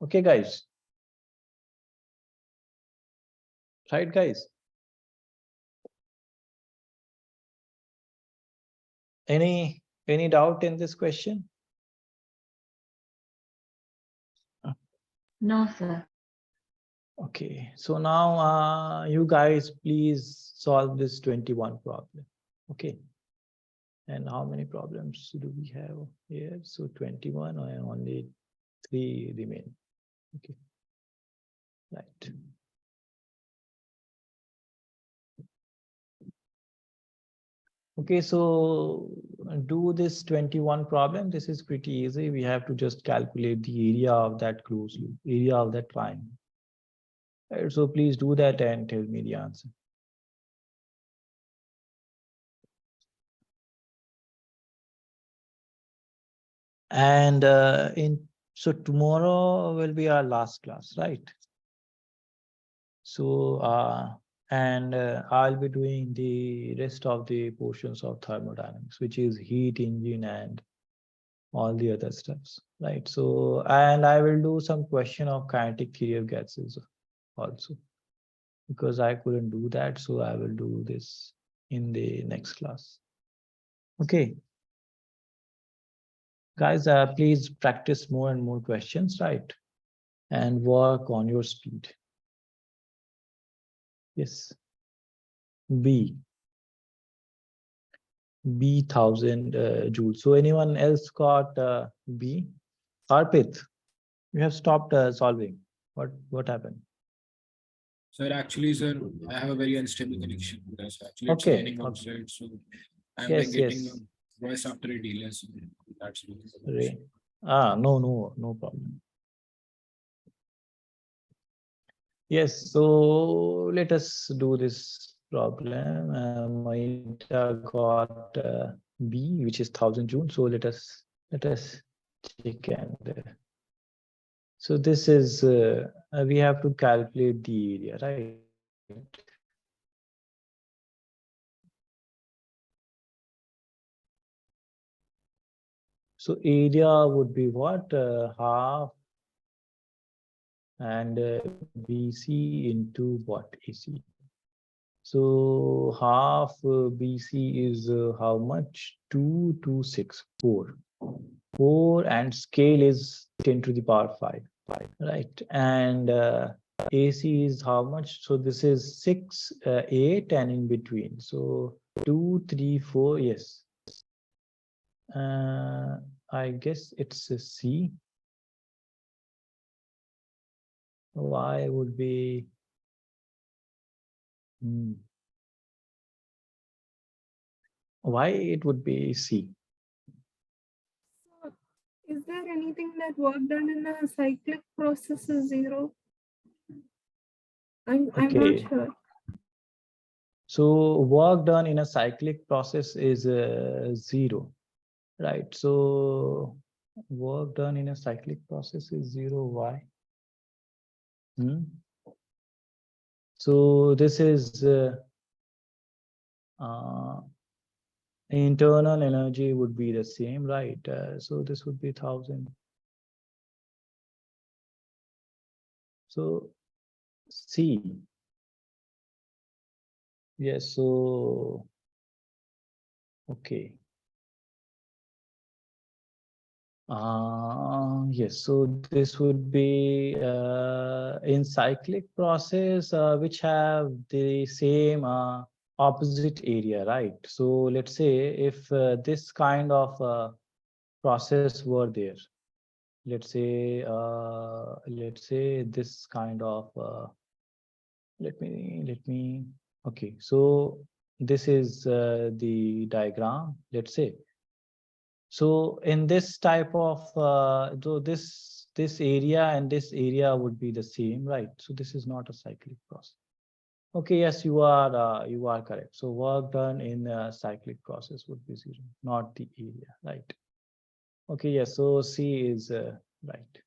Okay, guys. Right, guys. Any doubt in this question? No, sir. Okay. So now you guys please solve this 21 problem. Okay. And how many problems do we have here? So 21 and only 3 remain. Okay. Right. Okay, so do this 21 problem. This is pretty easy. We have to just calculate the area of that closed loop, area of that triangle. Right, so please do that and tell me the answer. And so tomorrow will be our last class, right? So I'll be doing the rest of the portions of thermodynamics, which is heat engine and all the other stuffs, right? So, and I will do some question of kinetic theory of gases also, because I couldn't do that. So I will do this in the next class. Okay. Guys, please practice more and more questions, right? And work on your speed. Yes. B 1000 joules. So anyone else got B? Arpit, you have stopped solving. What happened? Sir, actually, sir, I have a very unstable connection. Because actually, it's Okay. raining outside, so I'm Yes, like getting yes. voice after a delay. So that's the reason. Rain. No problem. Yes, so let us do this problem. Maita got B, which is 1000 joules. So let us check and so this is we have to calculate the area, right? So area would be what? Half and BC into what? AC. So half BC is how much? 226, 4. 4 and scale is 10 to the power 5. Right. And AC is how much? So this is 6, 8 and in between. So 2, 3, 4. Yes. I guess it's a C. Y would be why it would be C. Is there anything that work done in a cyclic process is 0? I'm not sure. So work done in a cyclic process is 0, right? So work done in a cyclic process is 0. Why? So this is internal energy would be the same, right? So this would be 1000. So C. Yes, so okay. Yes, so this would be in cyclic process which have the same opposite area, right? So let's say if this kind of process were there, let's say this kind of let me okay, so this is the diagram, let's say. So in this type of so this area and this area would be the same, right? So this is not a cyclic process. Okay, yes, you are correct. So work done in a cyclic process would be zero, not the area, right? Okay, yes, so C is right.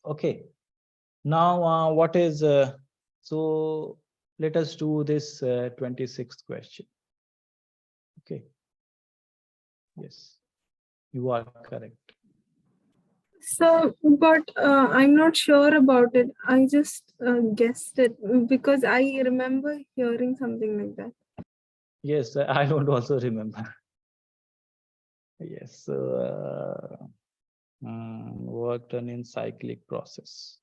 Okay, now what is so let us do this 26th question. Okay, yes, you are correct. So, but I'm not sure about it. I just guessed it because I remember hearing something like that. Yes, I don't also remember. Yes, work done in cyclic process.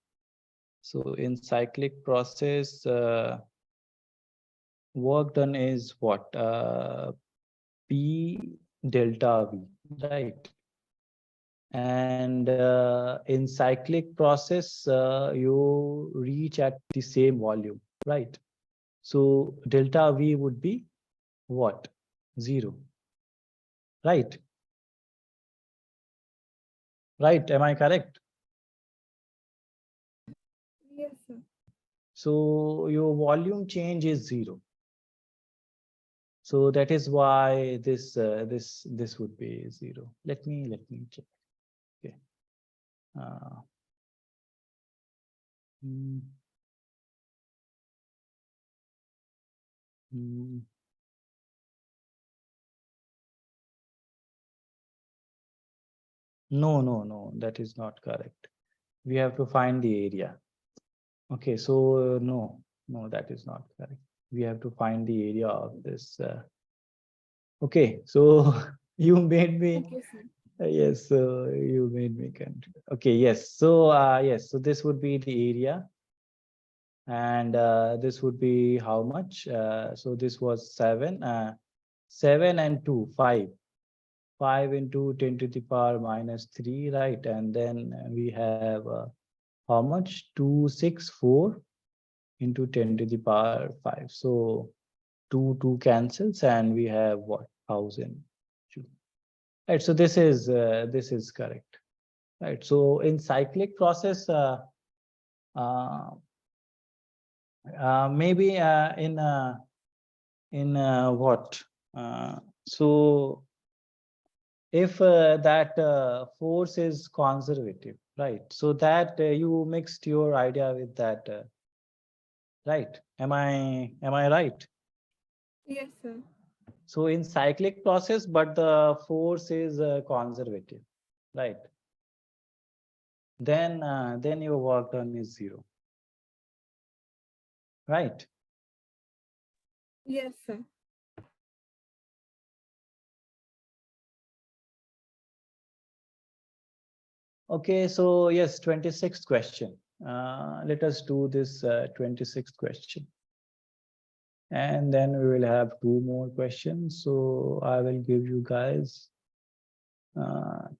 So in cyclic process, work done is what? P delta V, right? And in cyclic process, you reach at the same volume, right? So delta V would be what? Zero, right? Right, am I correct? Yes, sir. So your volume change is zero. So that is why this would be zero. Let me check. Okay. Uh, mm, mm, no, that is not correct. We have to find the area. Okay, so no, that is not correct. We have to find the area of this. Okay, so you made me. Okay, sir. Yes, you made me confused. Okay, yes. So yes, so this would be the area. And this would be how much? So this was 7. 7 and 2, 5. 5 into 10 to the power minus 3, right? And then we have how much? 264 into 10 to the power 5. So 2 cancels, and we have what? 1000. Right. So this is correct. Right. So in cyclic process, uh, maybe in what? So if that force is conservative, right? So that you mixed your idea with that, right? Am I right? Yes, sir. So in cyclic process, but the force is conservative, right? Then your work done is zero, right? Yes, sir. Okay, so yes, 26th question. Let us do this 26th question. And then we will have 2 more questions. So I will give you guys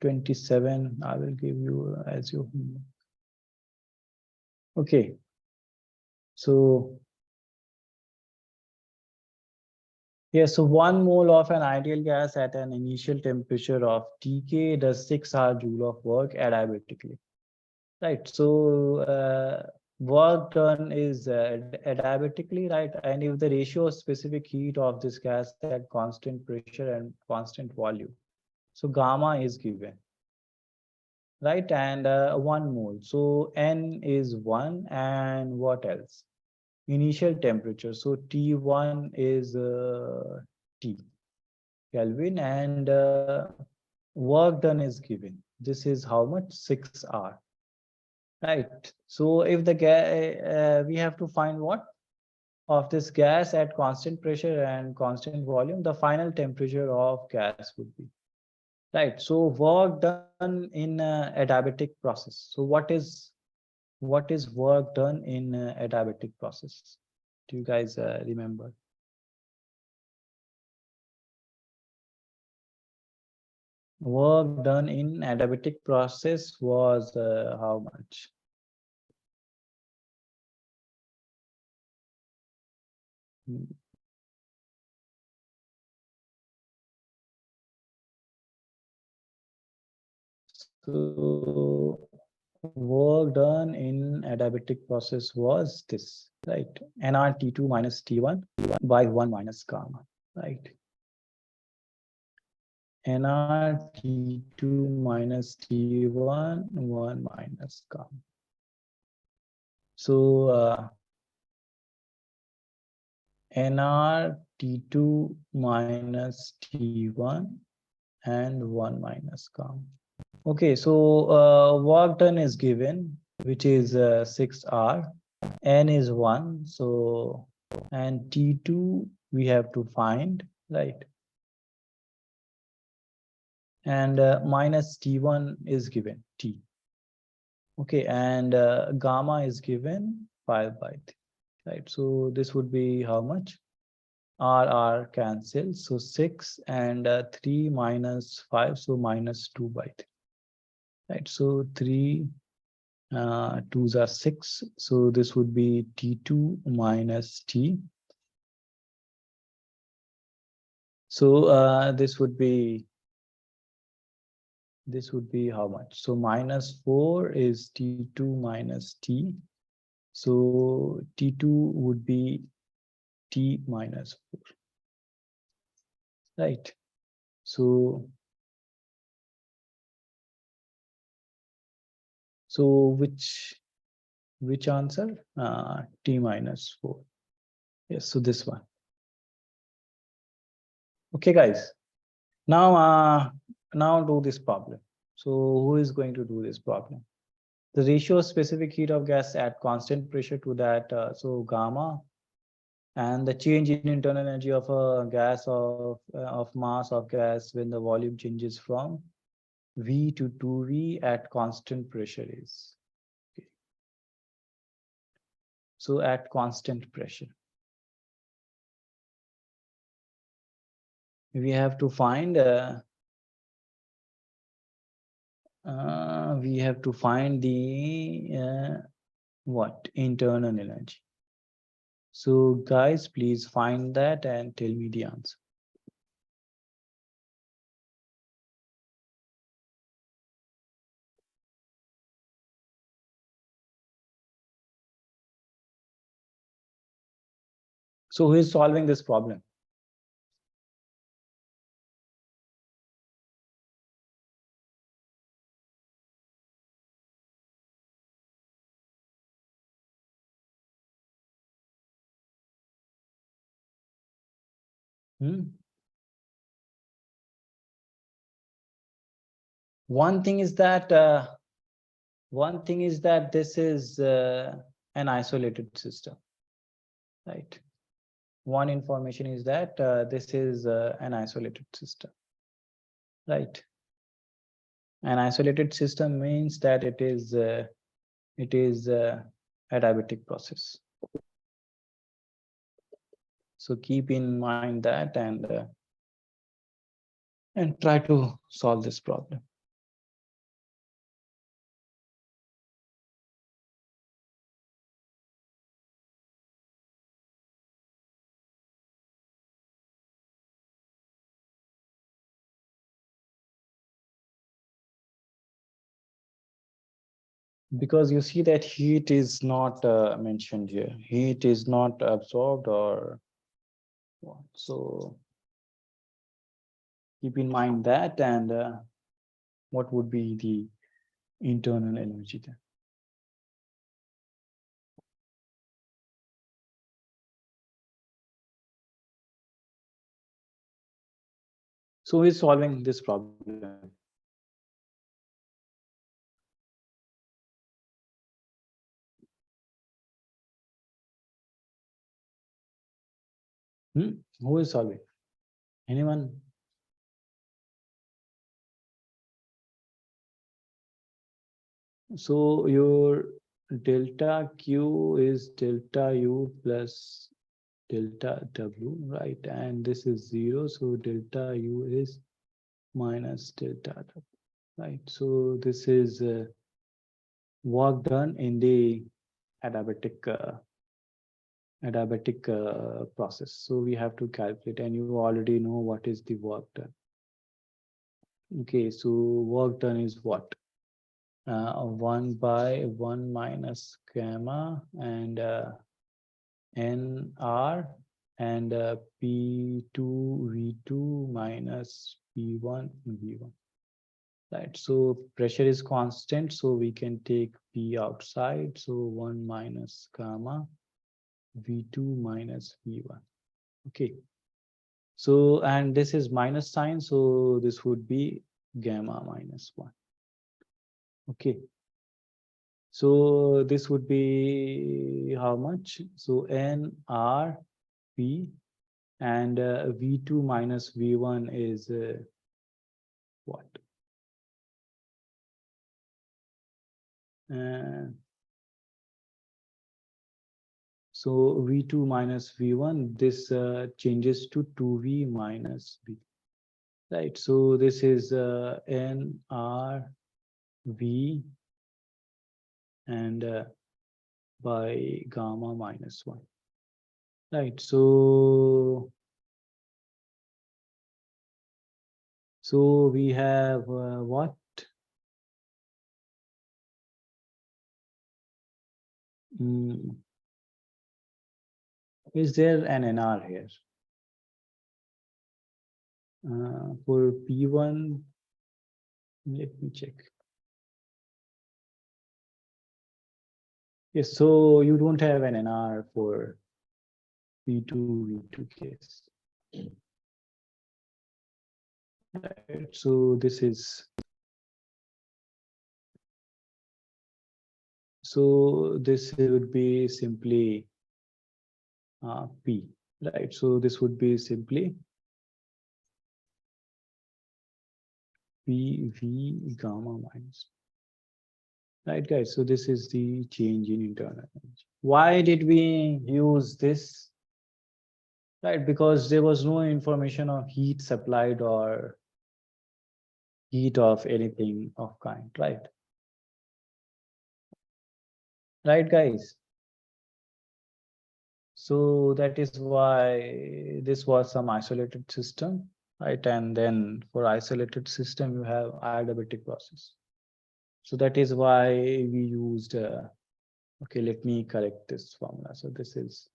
27. I will give you as your homework. Okay. So yeah, so 1 mole of an ideal gas at an initial temperature of TK does 6 joule of work adiabatically. Right. So work done is adiabatically, right? And if the ratio of specific heat of this gas at constant pressure and constant volume, so gamma is given, right? And 1 mole. So N is 1, and what else? Initial temperature. So T1 is T Kelvin, and work done is given. This is how much? 6 R. Right. So if the gas, we have to find what? of this gas at constant pressure and constant volume, the final temperature of gas would be. Right. So work done in adiabatic process. So what is work done in adiabatic process? Do you guys remember? Work done in adiabatic process was how much? So work done in adiabatic process was this, right? nRT2 minus T1 by 1 minus gamma, right? nRT2 minus T1, 1 minus gamma. So nRT2 minus T1 and 1 minus gamma. Okay, so work done is given, which is 6R. N is 1, so and T2 we have to find, right? And minus T1 is given, T. Okay, and gamma is given 5 by 3, right? So this would be how much? R cancels, so 6 and 3 minus 5, so minus 2 by 3, right? So 3 2s are 6, so this would be T2 minus T. So this would be how much? So minus 4 is T2 minus T. So T2 would be T minus 4, right? So which answer? T minus 4. Yes, so this one. Okay, guys. Now do this problem. So who is going to do this problem? The ratio of specific heat of gas at constant pressure to that, so gamma, and the change in internal energy of a gas of mass of gas when the volume changes from V to 2V at constant pressure is. Okay. So at constant pressure, we have to find the what? Internal energy. So guys, please find that and tell me the answer. So who is solving this problem? One thing is that this is an isolated system, right? One information is that this is an isolated system, right? An isolated system means that it is adiabatic process. So keep in mind that and try to solve this problem. Because you see that heat is not mentioned here. Heat is not absorbed or what. So keep in mind that, and what would be the internal energy then? So who is solving this problem? Who is solving? Anyone? So your delta Q is delta U plus delta W, right? And this is 0, so delta U is minus delta W, right? So this is work done in the adiabatic process. So we have to calculate, and you already know what is the work done. Okay, so work done is what? 1 by 1 minus gamma and NR and P2 V2 minus P1 V1. Right, so pressure is constant, so we can take P outside. So 1 minus gamma V2 minus V1. Okay. So, and this is minus sign, so this would be gamma minus 1. Okay. So this would be how much? So NR P and V2 minus V1 is what? So V2 minus V1, this changes to 2V minus V. Right, so this is NR V and by gamma minus 1. Right, so we have what? Is there an NR here? For P1, let me check. Yes, so you don't have an NR for P2 V2 case. Right, so this is, so this would be simply P, right? So this would be simply PV gamma minus. Right, guys, so this is the change in internal energy. Why did we use this? Right, because there was no information of heat supplied or heat of anything of kind, right? Right, guys? So that is why this was some isolated system, right? And then for isolated system, you have adiabatic process. So that is why we used, okay, let me correct this formula. So this is,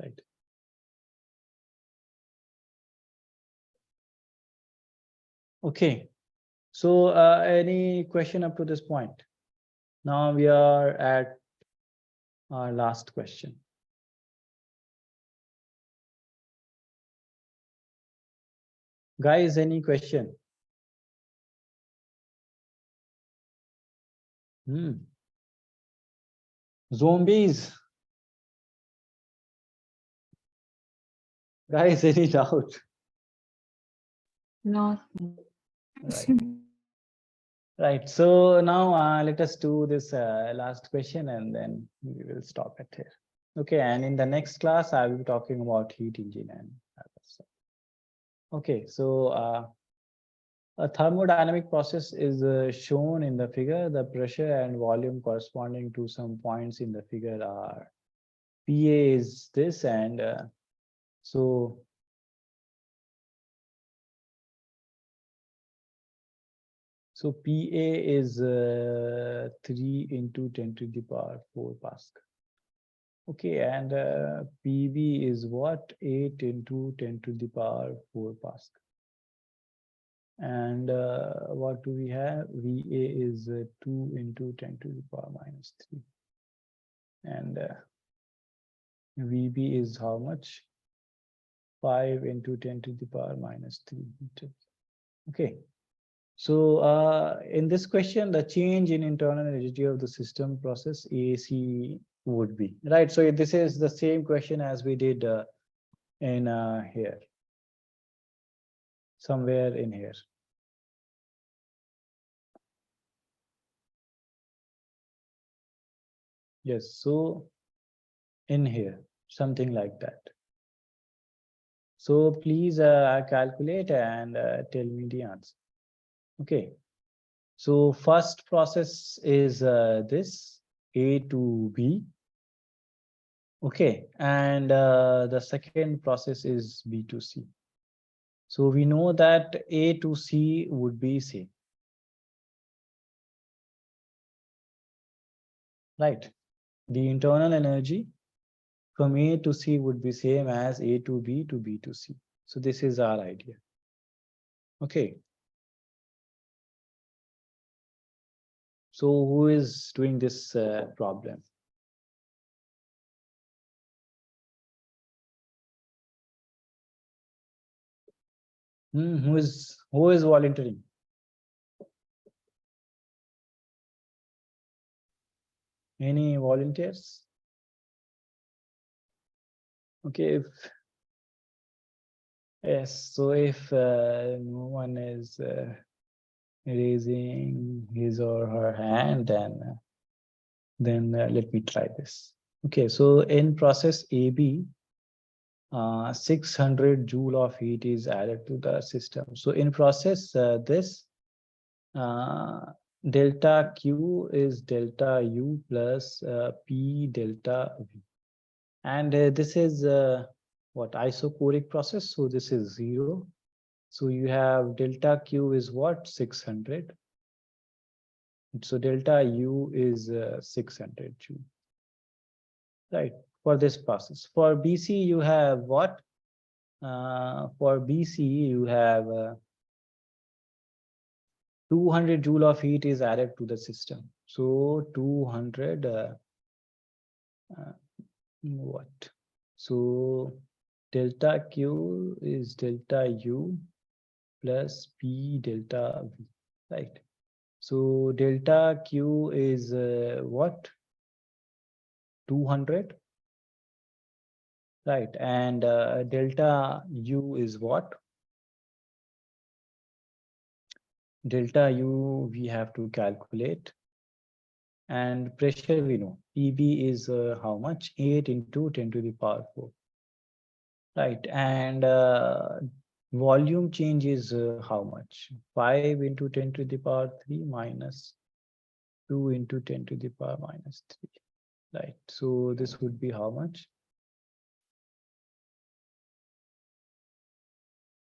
right. Okay, so any question up to this point? Now we are at our last question. Guys, any question? Zombies. Guys, any doubt? No. Right. Right. So now let us do this last question and then we will stop it here. Okay. And in the next class, I will be talking about heat engine and other stuff. Okay. So a thermodynamic process is shown in the figure. The pressure and volume corresponding to some points in the figure are PA is this, and so PA is 3 into 10 to the power 4 Pascal. Okay, and PB is what? 8 into 10 to the power 4 Pascal. And what do we have? VA is 2 into 10 to the power minus 3. And VB is how much? 5 into 10 to the power minus 3 meters. Okay. So in this question, the change in internal energy of the system process AC would be, right? So this is the same question as we did in here, somewhere in here. Yes, so in here, something like that. So please calculate and tell me the answer. Okay. So first process is this A to B. Okay, and the second process is B to C. So we know that A to C would be same. Right. The internal energy from A to C would be same as A to B to C. So this is our idea. Okay. So who is doing this problem? Who is volunteering? Any volunteers? Okay, yes. So if no one is raising his or her hand, then let me try this. Okay, so in process AB, 600 joule of heat is added to the system. So in process this delta Q is delta U plus P delta V, and this is what isochoric process. So this is 0. So you have delta Q is what? 600. So delta U is 600 joule, right? For this process. For BC, you have what? For BC, you have 200 joule of heat is added to the system. So 200 what? So delta Q is delta U plus P delta V, right? So delta Q is what? 200, right? And delta U is what? Delta U we have to calculate. And pressure we know. PB is how much? 8 into 10 to the power 4. Right. And volume change is how much? 5 into 10 to the power 3 minus 2 into 10 to the power minus 3. Right. So this would be how much?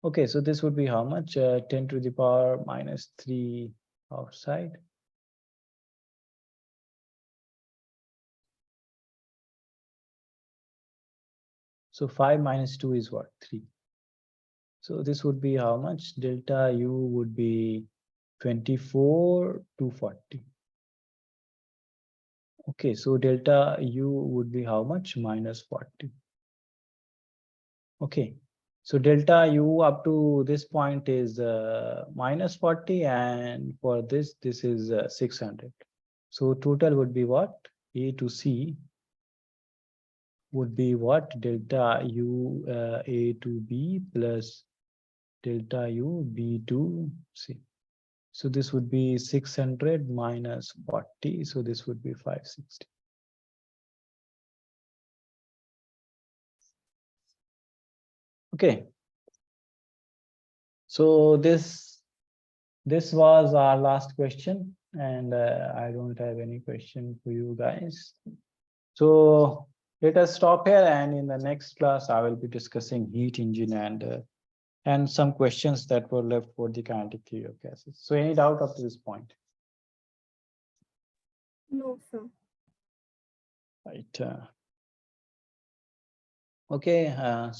Okay, so this would be how much? 10 to the power minus 3 outside. So 5 minus 2 is what? 3. So this would be how much? Delta U would be 24 to 40. Okay, so delta U would be how much? Minus 40. Okay, so delta U up to this point is minus 40, and for this is 600. So total would be what? A to C would be what? Delta U A to B plus delta U B to C. So this would be 600 minus 40. So this would be 560. Okay. So this was our last question, and I don't have any question for you guys. So let us stop here, and in the next class I will be discussing heat engine and some questions that were left for the kinetic theory of gases. So any doubt up to this point? No, sir. Right. Okay.